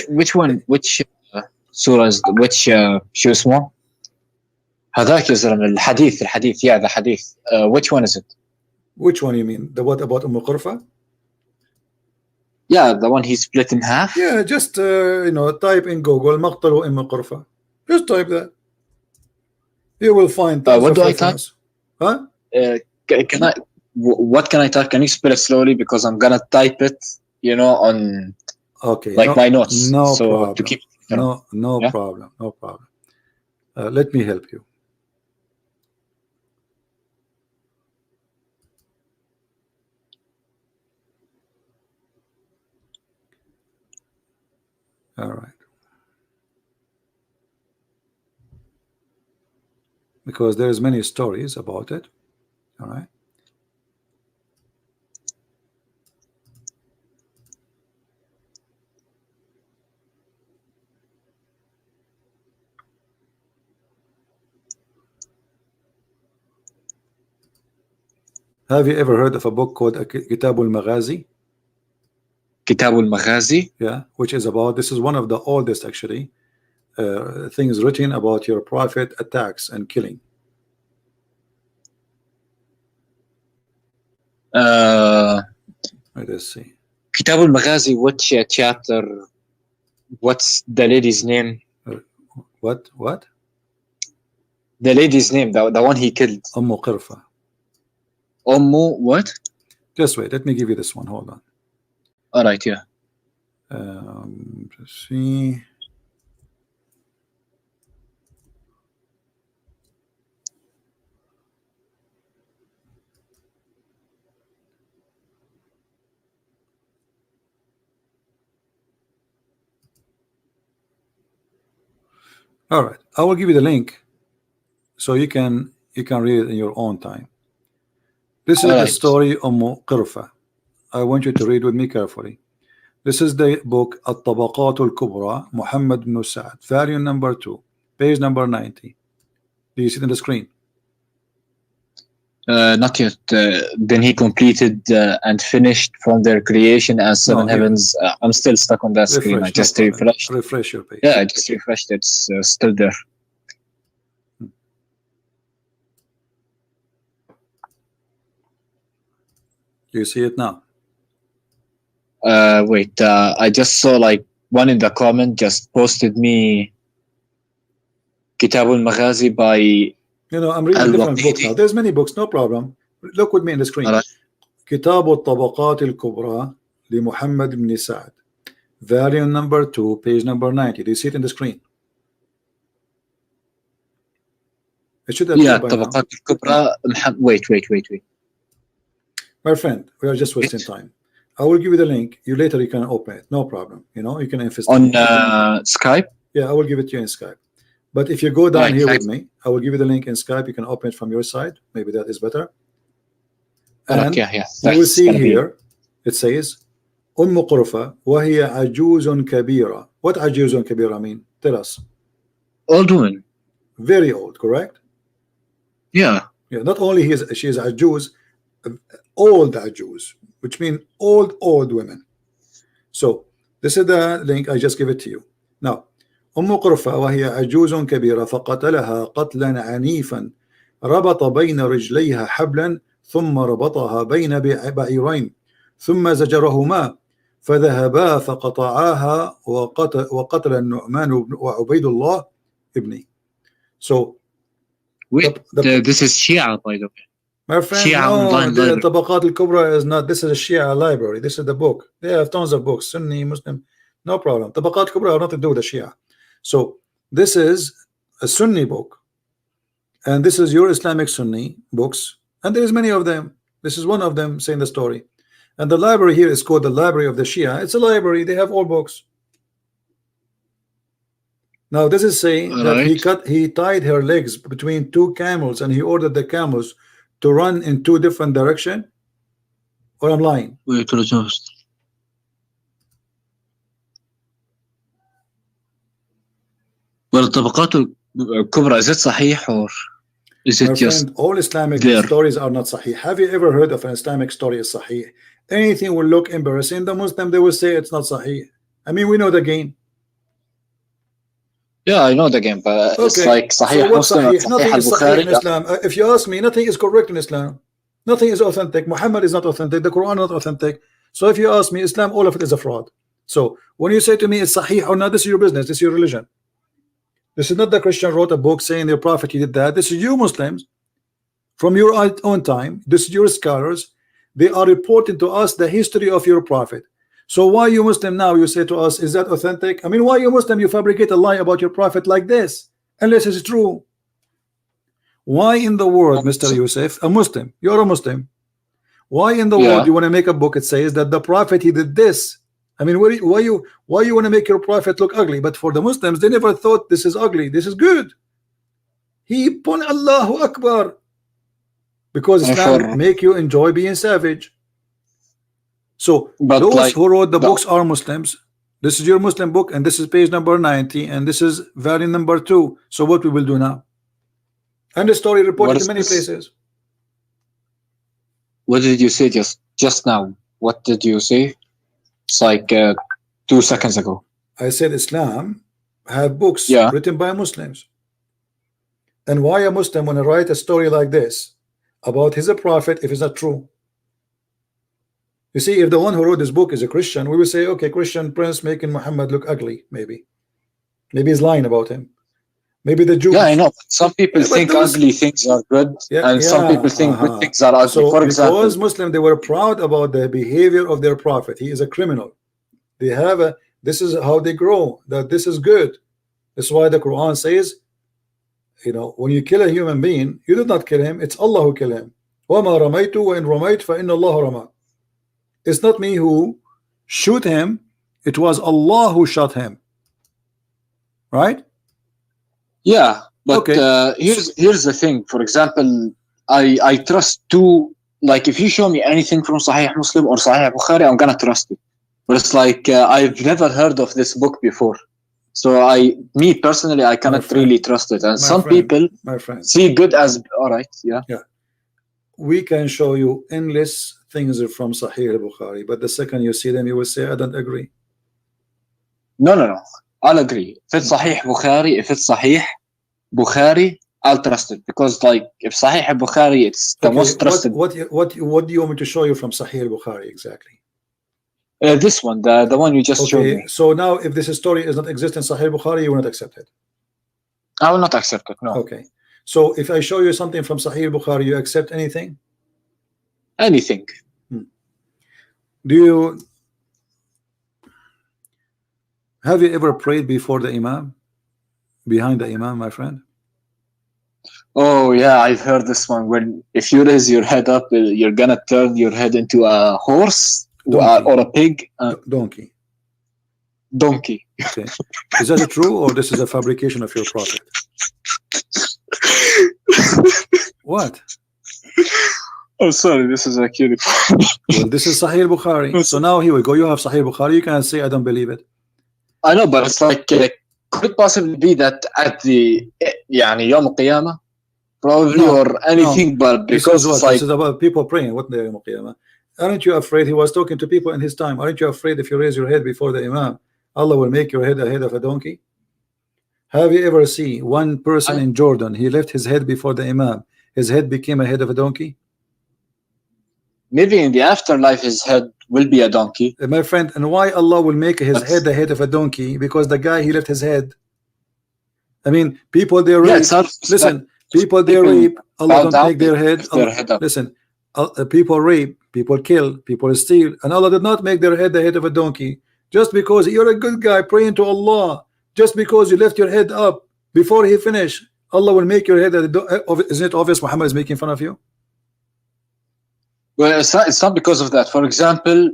which one, which surah, which شو اسمه هذاك يا زلمة الحديث yeah, the hadith, which one is it? Which one you mean? The what about Qurfa? Yeah, the one he split in half. Yeah, just you know, type in Google مقتل Qurfa. Just type that. You will find what do I type? Huh? Can I? What can I type? Can you spell it slowly, because I'm gonna type it, you know, on my notes. No so problem. To keep, no yeah? problem. No problem. Let me help you. All right. Because there's many stories about it. All right. Have you ever heard of a book called Kitab al-Maghazi? Kitab al-Maghazi? Yeah, which is about, this is one of the oldest actually things written about your prophet attacks and killing. Let's see. Kitab al-Maghazi, which chapter? What's the lady's name? What? The lady's name, the one he killed. Qurfa. What? Just wait, let me give you this one. Hold on. All right, yeah. Let's see. All right, I will give you the link so you can read it in your own time. This is the story of Qurfa. I want you to read with me carefully. This is the book At-Tabaqat al-Kubra, Muhammad ibn Sa'd, volume number 2, page number 90. Do you see it on the screen? Not yet. Then he completed and finished from their creation as seven heavens. I'm still stuck on that screen. I just refreshed. Refresh your page. Yeah, I just refreshed. It's still there. You see it now? Wait. I just saw like one in the comment just posted me Kitab al-Maghazi by. You know, I'm reading a different book now. There's many books, no problem. Look with me in the screen. Kitab al-Tabaqat al-Kubra li Muhammad ibn Sa'd, volume number 2, page number 90. Do you see it in the screen? It should appear. Yeah, Tabaqat al-Kubra. Wait. My friend, we are just wasting time. I will give you the link. You can open it. No problem. You know, you can invest on Skype. Yeah, I will give it to you in Skype. But if you go down here with me, I will give you the link in Skype. You can open it from your side. Maybe that is better. And you will see here, it says, Qurfa wa hiya ajuzun kabira. What ajuzun kabira mean? Tell us. Old woman. Very old, correct? Yeah. Yeah. Not only she is ajuz, old ajuz, which means old women. So this is the link. I just give it to you. Now, قرفة وهي عجوز كبيرة فقتلها قتلا عنيفا ربط بين رجليها حبلا ثم ربطها بين بعيرين ثم زجرهما فذهبا فقطعاها وقتل النعمان وعبيد الله ابني. So this is Shia, by the way. My friend, no, the Tabaqat al-Kubra is not. This is a Shia library. This is the book. They have tons of books, Sunni, Muslim, no problem. Tabaqat al-Kubra have nothing to do with the Shia. So this is a Sunni book, and this is your Islamic Sunni books, and there is many of them. This is one of them saying the story. And the library here is called the library of the Shia. It's a library. They have all books. Now this is saying that he tied her legs between two camels and he ordered the camels to run in two different directions. Or I'm lying? والطبقات الكبرى is it صحيح or is it just all Islamic stories are not sahih. Have you ever heard of an Islamic story is sahih? Anything will look embarrassing, the Muslim they will say it's not sahih. I mean, we know the game. Yeah, I know the game, but it's like Sahih Muslim, Sahih? Nothing is sahih in Islam. If you ask me, nothing is correct in Islam. Nothing is authentic. Muhammad is not authentic. The Quran is not authentic. So if you ask me, Islam, all of it is a fraud. So when you say to me it's sahih or not, this is your business. This is your religion. This is not the Christian wrote a book saying the Prophet he did that. This is you Muslims from your own time. This is your scholars. They are reporting to us the history of your Prophet. So why you Muslim now you say to us, is that authentic? I mean, why you Muslim you fabricate a lie about your Prophet like this unless it's true? Why in the world, Mr. Yusuf, a Muslim, you're a Muslim, why in the world you want to make a book it says that the Prophet he did this? I mean, why you want to make your Prophet look ugly? But for the Muslims they never thought this is ugly, this is good. He put Allahu Akbar, because Islam make you enjoy being savage. So those like, who wrote the books are Muslims. This is your Muslim book and this is page number 90 and this is variant number 2. So what we will do now? And the story reported in many places. What did you say just now? What did you say? It's like 2 seconds ago. I said Islam have books written by Muslims. And why a Muslim want to write a story like this about his prophet if it's not true? You see, if the one who wrote this book is a Christian, we will say, okay, Christian prince making Muhammad look ugly, maybe he's lying about him. Maybe the Jews. Yeah, I know. Some people think ugly things are good, and some people think good things are ugly. So for example, because Muslim, they were proud about the behavior of their prophet. He is a criminal. They have a. This is how they grow. That this is good. That's why the Quran says, you know, when you kill a human being, you did not kill him. It's Allah who killed him. وَمَا رَمَيْتُ وَإِنْ رَمَيْتُ فَإِنَّ اللَّهَ رَمَى. It's not me who shoot him. It was Allah who shot him. Right? Yeah, but here's the thing. For example, I trust like if you show me anything from Sahih Muslim or Sahih Bukhari, I'm gonna trust it. But it's like I've never heard of this book before, so me personally, I cannot really trust it. And some people see good as all right. Yeah. We can show you endless things from Sahih Bukhari, but the second you see them, you will say, I don't agree. No. I'll agree. If it's Sahih Bukhari, I'll trust it, because like if Sahih Bukhari, it's the most trusted. What do you want me to show you from Sahih Bukhari exactly? This one, the one you just showed me. So now, if this story does not exist in Sahih Bukhari, you will not accept it. I will not accept it. No. Okay. So if I show you something from Sahih Bukhari, you accept anything? Anything. Have you ever prayed before the Imam? Behind the Imam, my friend? Oh yeah, I've heard this one. When if you raise your head up, you're gonna turn your head into a horse or a pig. Donkey. Okay. Is that true, or this is a fabrication of your prophet? What? Oh, sorry, this is actually. Well, this is Sahih Bukhari. So now here we go. You have Sahih Bukhari. You can say I don't believe it. I know, but it's like could it possibly be that at the يعني يوم القيامة probably or anything, no. But because this is about people praying. What the يوم القيامة? Aren't you afraid? He was talking to people in his time. Aren't you afraid if you raise your head before the Imam, Allah will make your head a head of a donkey? Have you ever seen one person in Jordan? He left his head before the Imam. His head became a head of a donkey. Maybe in the afterlife his head will be a donkey. My friend, and why Allah will make his head the head of a donkey? Because the guy, he left his head. I mean, people they rape. Listen, people they rape. Allah don't make their head. Listen, people rape, people kill, people steal, and Allah did not make their head the head of a donkey. Just because you're a good guy praying to Allah, just because you left your head up before he finished, Allah will make your head. Isn't it obvious Muhammad is making fun of you? Well, it's not because of that. For example,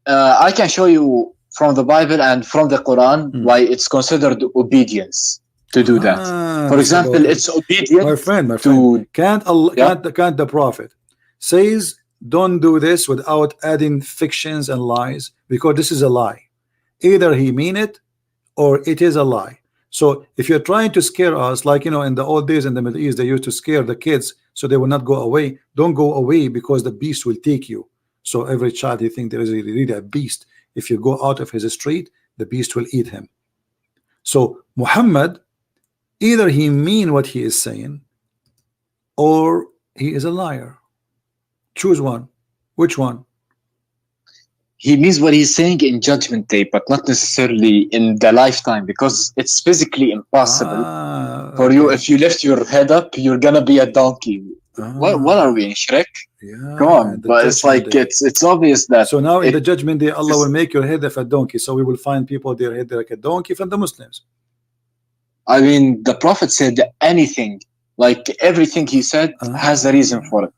I can show you from the Bible and from the Quran why it's considered obedience to do that. For example, it's obedient. My friend, can't the Prophet says don't do this without adding fictions and lies, because this is a lie. Either he mean it or it is a lie. So if you're trying to scare us, like in the old days in the Middle East, they used to scare the kids so they will not go away. Don't go away because the beast will take you. So every child, you think there is really a beast. If you go out of his street, the beast will eat him. So Muhammad, either he mean what he is saying or he is a liar. Choose one. Which one? He means what he's saying in Judgment Day, but not necessarily in the lifetime, because it's physically impossible for you. If you lift your head up, you're gonna be a donkey. What are we in Shrek? Yeah, come on, but it's like it's obvious that. So now in the Judgment Day, Allah will make your head of a donkey. So we will find people their head like a donkey from the Muslims. I mean, the Prophet said anything. Like everything he said has a reason for it,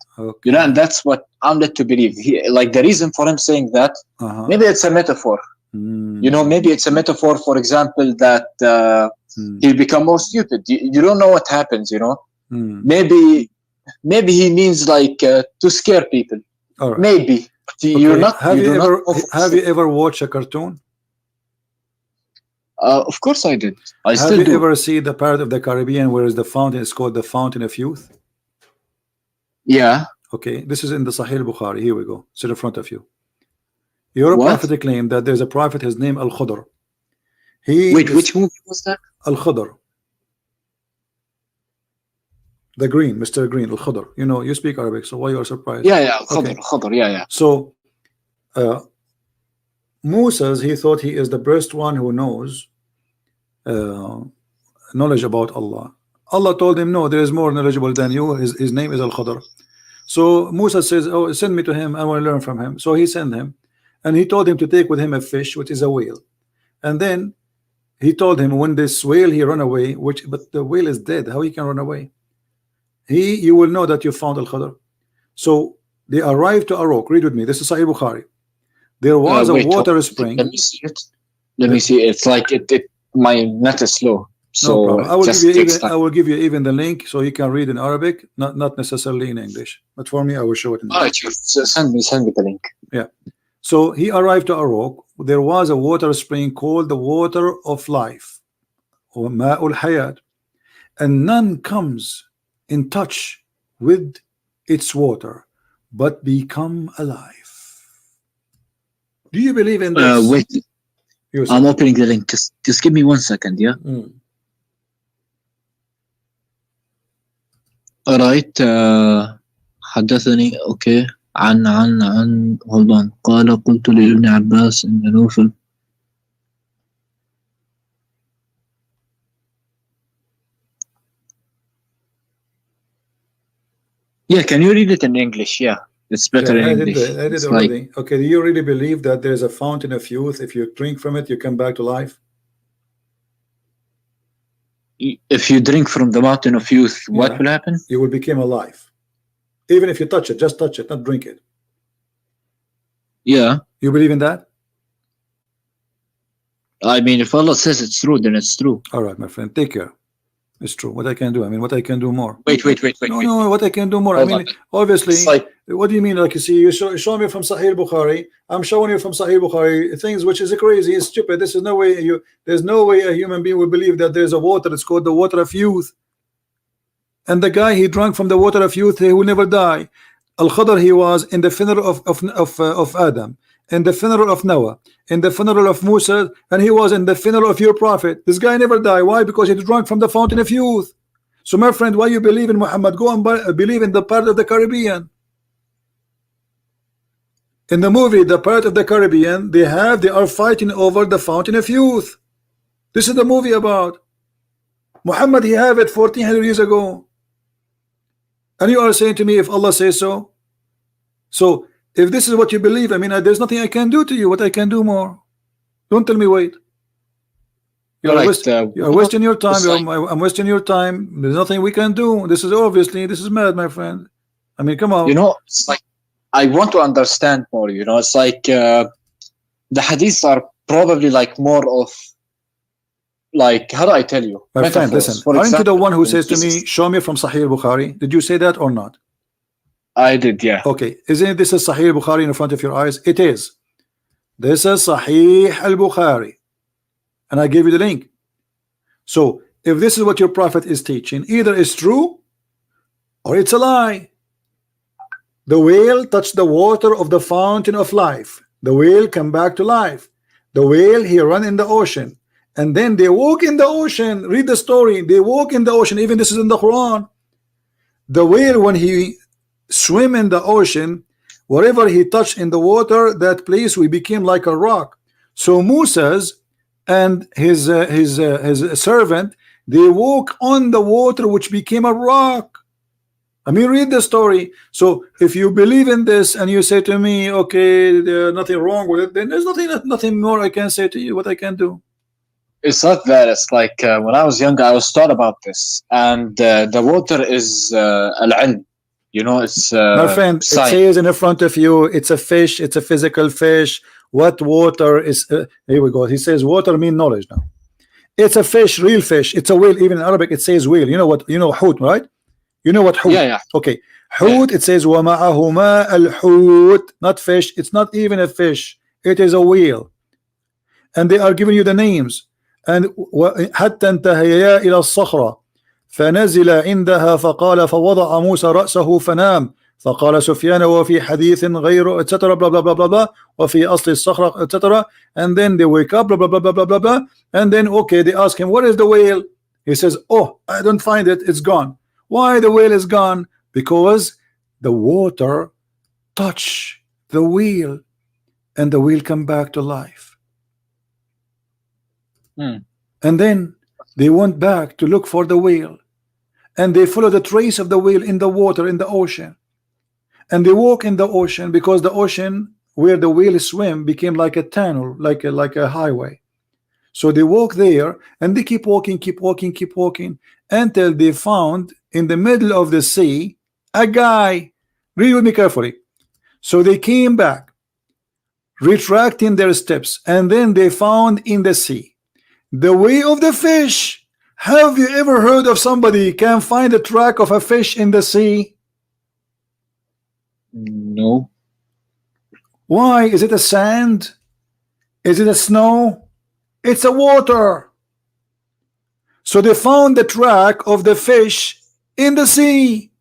and that's what I'm led to believe. Like the reason for him saying that, maybe it's a metaphor. Maybe it's a metaphor. For example, that he'll become more stupid. You don't know what happens. Maybe he means like to scare people. Right. Maybe you're not. Have you ever watched a cartoon? Of course I did. Have you ever seen the Pirate of the Caribbean, where is the fountain? It's called the Fountain of Youth. Yeah. Okay, this is in the Sahih Bukhari. Here we go. It's in front of you. Your prophet claimed that there's a prophet. His name Al-Khudr. Which movie was that? Al-Khudr. The Green, Mr. Green, Al-Khudr. You speak Arabic, so why you are surprised? Yeah, Al-Khudr, Khudr, yeah. So, Moses, he thought he is the best one who knows knowledge about Allah. Allah told him, no, there is more knowledgeable than you. His name is Al-Khudr. So Musa says, oh, send me to him. I want to learn from him. So he sent him, and he told him to take with him a fish, which is a whale. And then he told him, when this whale he run away, but the whale is dead, how he can run away? You will know that you found Al-Khudr. So they arrived to a rock. Read with me. This is Sahih Bukhari. There was a water spring. Let me see it. Let me see. It's like my net is slow. So no, I will give you even the link so you can read in Arabic, not necessarily in English. But for me, I will show it in English. All right, send me the link. Yeah. So he arrived to a rock. There was a water spring called the water of life, or Ma'ul Hayat, and none comes in touch with its water but become alive. Do you believe in this? Wait, I'm opening the link. Just give me 1 second, yeah. All right. حدثني okay عن hold on. قال قلت لابن عباس إن نوفل. Yeah, can you read it in English? Yeah. It's better in English. I did already. Okay, do you really believe that there is a fountain of youth? If you drink from it, you come back to life? If you drink from the mountain of youth, what will happen? You will become alive. Even if you touch it, just touch it, not drink it. Yeah. You believe in that? I mean, if Allah says it's true, then it's true. All right, my friend, take care. It's true. What I can do? I mean, what I can do more? Wait. No, what I can do more? I mean, obviously. What do you mean? Like you see, you show me from Sahih Bukhari. I'm showing you from Sahih Bukhari things which is crazy, it's stupid. This is no way. There's no way a human being will believe that there's a water. It's called the water of youth. And the guy he drank from the water of youth, he will never die. Al-Khudr, he was in the funeral of Adam, in the funeral of Noah, in the funeral of Musa, and he was in the funeral of your prophet. This guy never died. Why? Because he drank from the fountain of youth. So my friend, why you believe in Muhammad? Go and believe in the Pirate of the Caribbean. In the movie The Pirate of the Caribbean, they are fighting over the fountain of youth. This is the movie about Muhammad. He have it 1400 years ago, and you are saying to me if Allah says so. So if this is what you believe, I mean, there's nothing I can do to you. What I can do more? Don't tell me wait. You're wasting your time. I'm wasting your time. There's nothing we can do. This is mad, my friend. I mean, come on. It's like I want to understand more. You know, it's like the hadiths are probably like more of like, how do I tell you? My friend, listen. Aren't you the one who says to me, "Show me from Sahih Bukhari"? Did you say that or not? I did, yeah. Okay, isn't this is Sahih Bukhari in front of your eyes? It is. This is Sahih al-Bukhari, and I gave you the link. So if this is what your prophet is teaching, either it's true or it's a lie. The whale touched the water of the fountain of life. The whale come back to life. The whale, he run in the ocean, and then they walk in the ocean. Read the story. They walk in the ocean. Even this is in the Quran. The whale, when he swim in the ocean, wherever he touched in the water, that place we became like a rock. So Moses and his servant, they walk on the water which became a rock. I mean, read the story. So if you believe in this and you say to me, okay, there's nothing wrong with it, then there's nothing more I can say to you. What I can do? It's not that. It's like when I was younger, I was taught about this, and the water is al-ilm. You know, it's my friend. Science. It says in the front of you, it's a fish. It's a physical fish. What water is? Here we go. He says water mean knowledge now. It's a fish, real fish. It's a whale. Even in Arabic, it says whale. You know what? You know hoot, right? You know what hoot? Yeah, yeah. Okay. Hoot. Yeah. It says وَمَعَهُمَا الْحُوت. Not fish. It's not even a fish. It is a whale. And they are giving you the names. And حتى انتهيا إلى الصخرة فنزل عندها فقال فوضع موسى رأسه فنام فقال سفيان وفي حديث غير etc. blah blah blah blah blah وفي أصل الصخرة etc. And then they wake up blah blah blah blah blah blah blah. And then okay, they ask him, what is the whale? He says, oh, I don't find it, it's gone. Why the whale is gone? Because the water touch the whale and the whale come back to life. And then they went back to look for the whale, and they follow the trace of the whale in the water, in the ocean, and they walk in the ocean, because the ocean where the whale swim became like a tunnel, like a highway. So they walk there, and they keep walking until they found in the middle of the sea a guy. Read with me carefully. So they came back, retracting their steps, and then they found in the sea the way of the fish. Have you ever heard of somebody can find a track of a fish in the sea? No. Why? Is it a sand? Is it a snow? It's a water. So they found the track of the fish in the sea,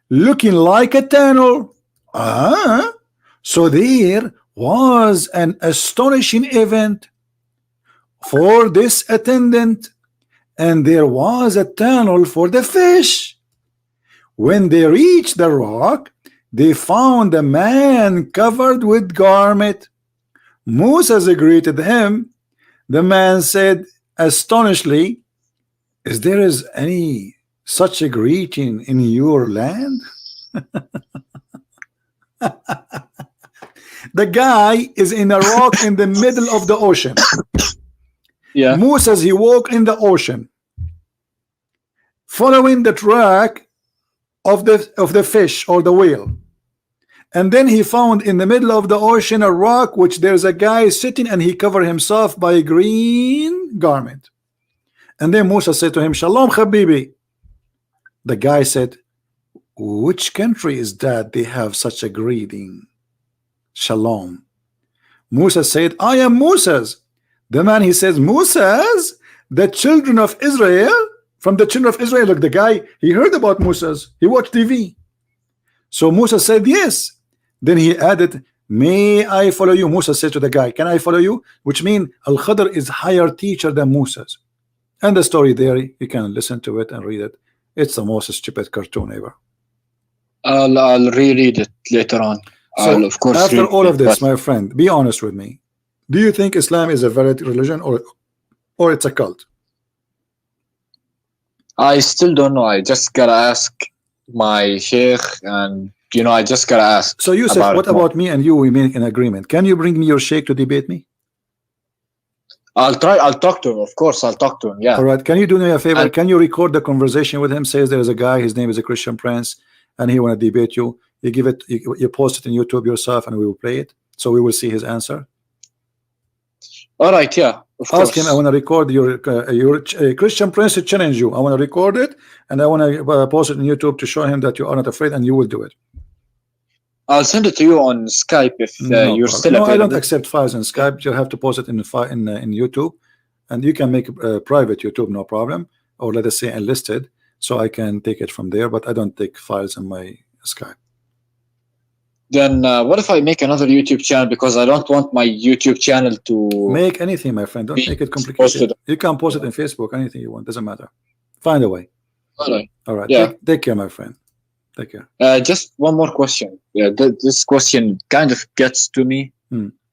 looking like a tunnel. So there was an astonishing event for this attendant, and there was a tunnel for the fish. When they reached the rock, they found a man covered with garment. Moses greeted him. The man said astonishedly, is there any such a greeting in your land? The guy is in a rock in the middle of the ocean. Yeah. Moses, he walked in the ocean, following the track of the fish or the whale, and then he found in the middle of the ocean a rock which there's a guy sitting, and he covered himself by a green garment. And then Moses said to him, Shalom Habibi. The guy said, which country is that they have such a greeting? Shalom. Moses said, I am Moses. The man, he says, Moses, the children of Israel, from the children of Israel. Look, the guy, he heard about Moses. He watched TV. So Moses said, yes. Then he added, may I follow you? Moses said to the guy, can I follow you? Which means Al-Khadr is higher teacher than Moses. And the story there, you can listen to it and read it. It's the most stupid cartoon ever. I'll reread it later on. So I'll, of course, after all of this, my friend, be honest with me. Do you think Islam is a valid religion, or it's a cult? I still don't know. I just gotta ask my sheikh, and I just gotta ask. So Yusuf, what about me and you? We make an agreement. Can you bring me your sheikh to debate me? I'll try. I'll talk to him. Of course, I'll talk to him. Yeah. All right. Can you do me a favor? Can you record the conversation with him? Says there is a guy. His name is a Christian Prince, and he want to debate you. You give it, you post it in YouTube yourself, and we will play it, so we will see his answer. All right, yeah. Ask him, I want to record your Christian Prince to challenge you. I want to record it, and I want to post it on YouTube to show him that you are not afraid, and you will do it. I'll send it to you on Skype if you're still available. I don't accept files in Skype. You have to post it in YouTube, and you can make private YouTube, no problem, or let us say enlisted, so I can take it from there. But I don't take files in my Skype. Then what if I make another YouTube channel, because I don't want my YouTube channel to make anything, my friend. Don't make it complicated. You can post it in Facebook, anything you want, doesn't matter. Find a way. All right. Yeah. Take care, my friend. Take care. Just one more question. Yeah, this question kind of gets to me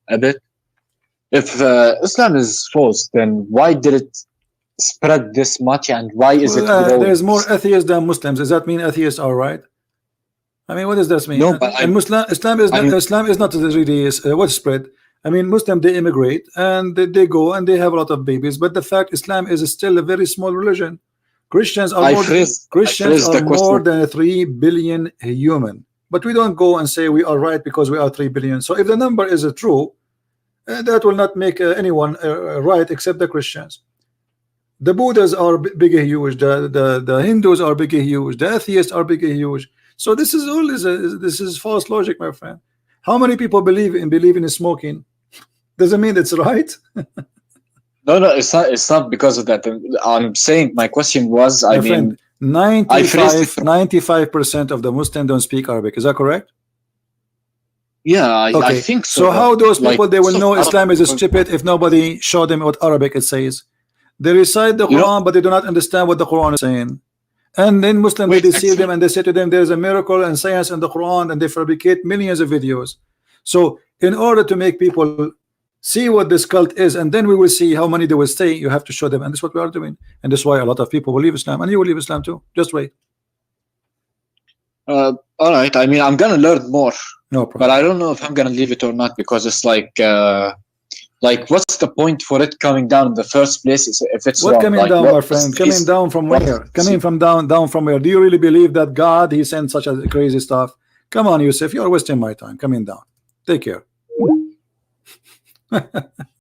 a bit. If Islam is false, then why did it spread this much, and why is it growing? There's more atheists than Muslims. Does that mean atheists are right? I mean, what does this mean? No, but Islam is not really what spread. I mean, Muslims, they immigrate and they go and they have a lot of babies, but the fact Islam is still a very small religion. Christians are more than 3 billion human, but we don't go and say we are right because we are 3 billion. So if the number is true, that will not make anyone right except the Christians. The Buddhas are big and huge. The Hindus are big and huge. The atheists are big and huge. So this is all this is false logic, my friend. How many people believe in smoking? Doesn't mean it's right. No, it's not because of that. I'm saying my question was, I mean, 95% of the Muslims don't speak Arabic. Is that correct? Yeah, I think so. So how those people, they will know Islam is stupid if nobody showed them what Arabic it says? They recite the Quran, but they do not understand what the Quran is saying. And then Muslims, they deceive them and they say to them there's a miracle and science in the Quran, and they fabricate millions of videos. So in order to make people see what this cult is, and then we will see how many they will stay, you have to show them, and this is what we are doing. And that's why a lot of people will leave Islam, and you will leave Islam too. Just wait. All right. I mean, I'm gonna learn more. No problem. But I don't know if I'm gonna leave it or not, because it's like what's the point for it coming down in the first place if it's what wrong? Coming down, my friend? Coming down from where? Coming from down from where? Do you really believe that God, he sent such a crazy stuff? Come on, Yusuf, you're wasting my time. Coming down. Take care.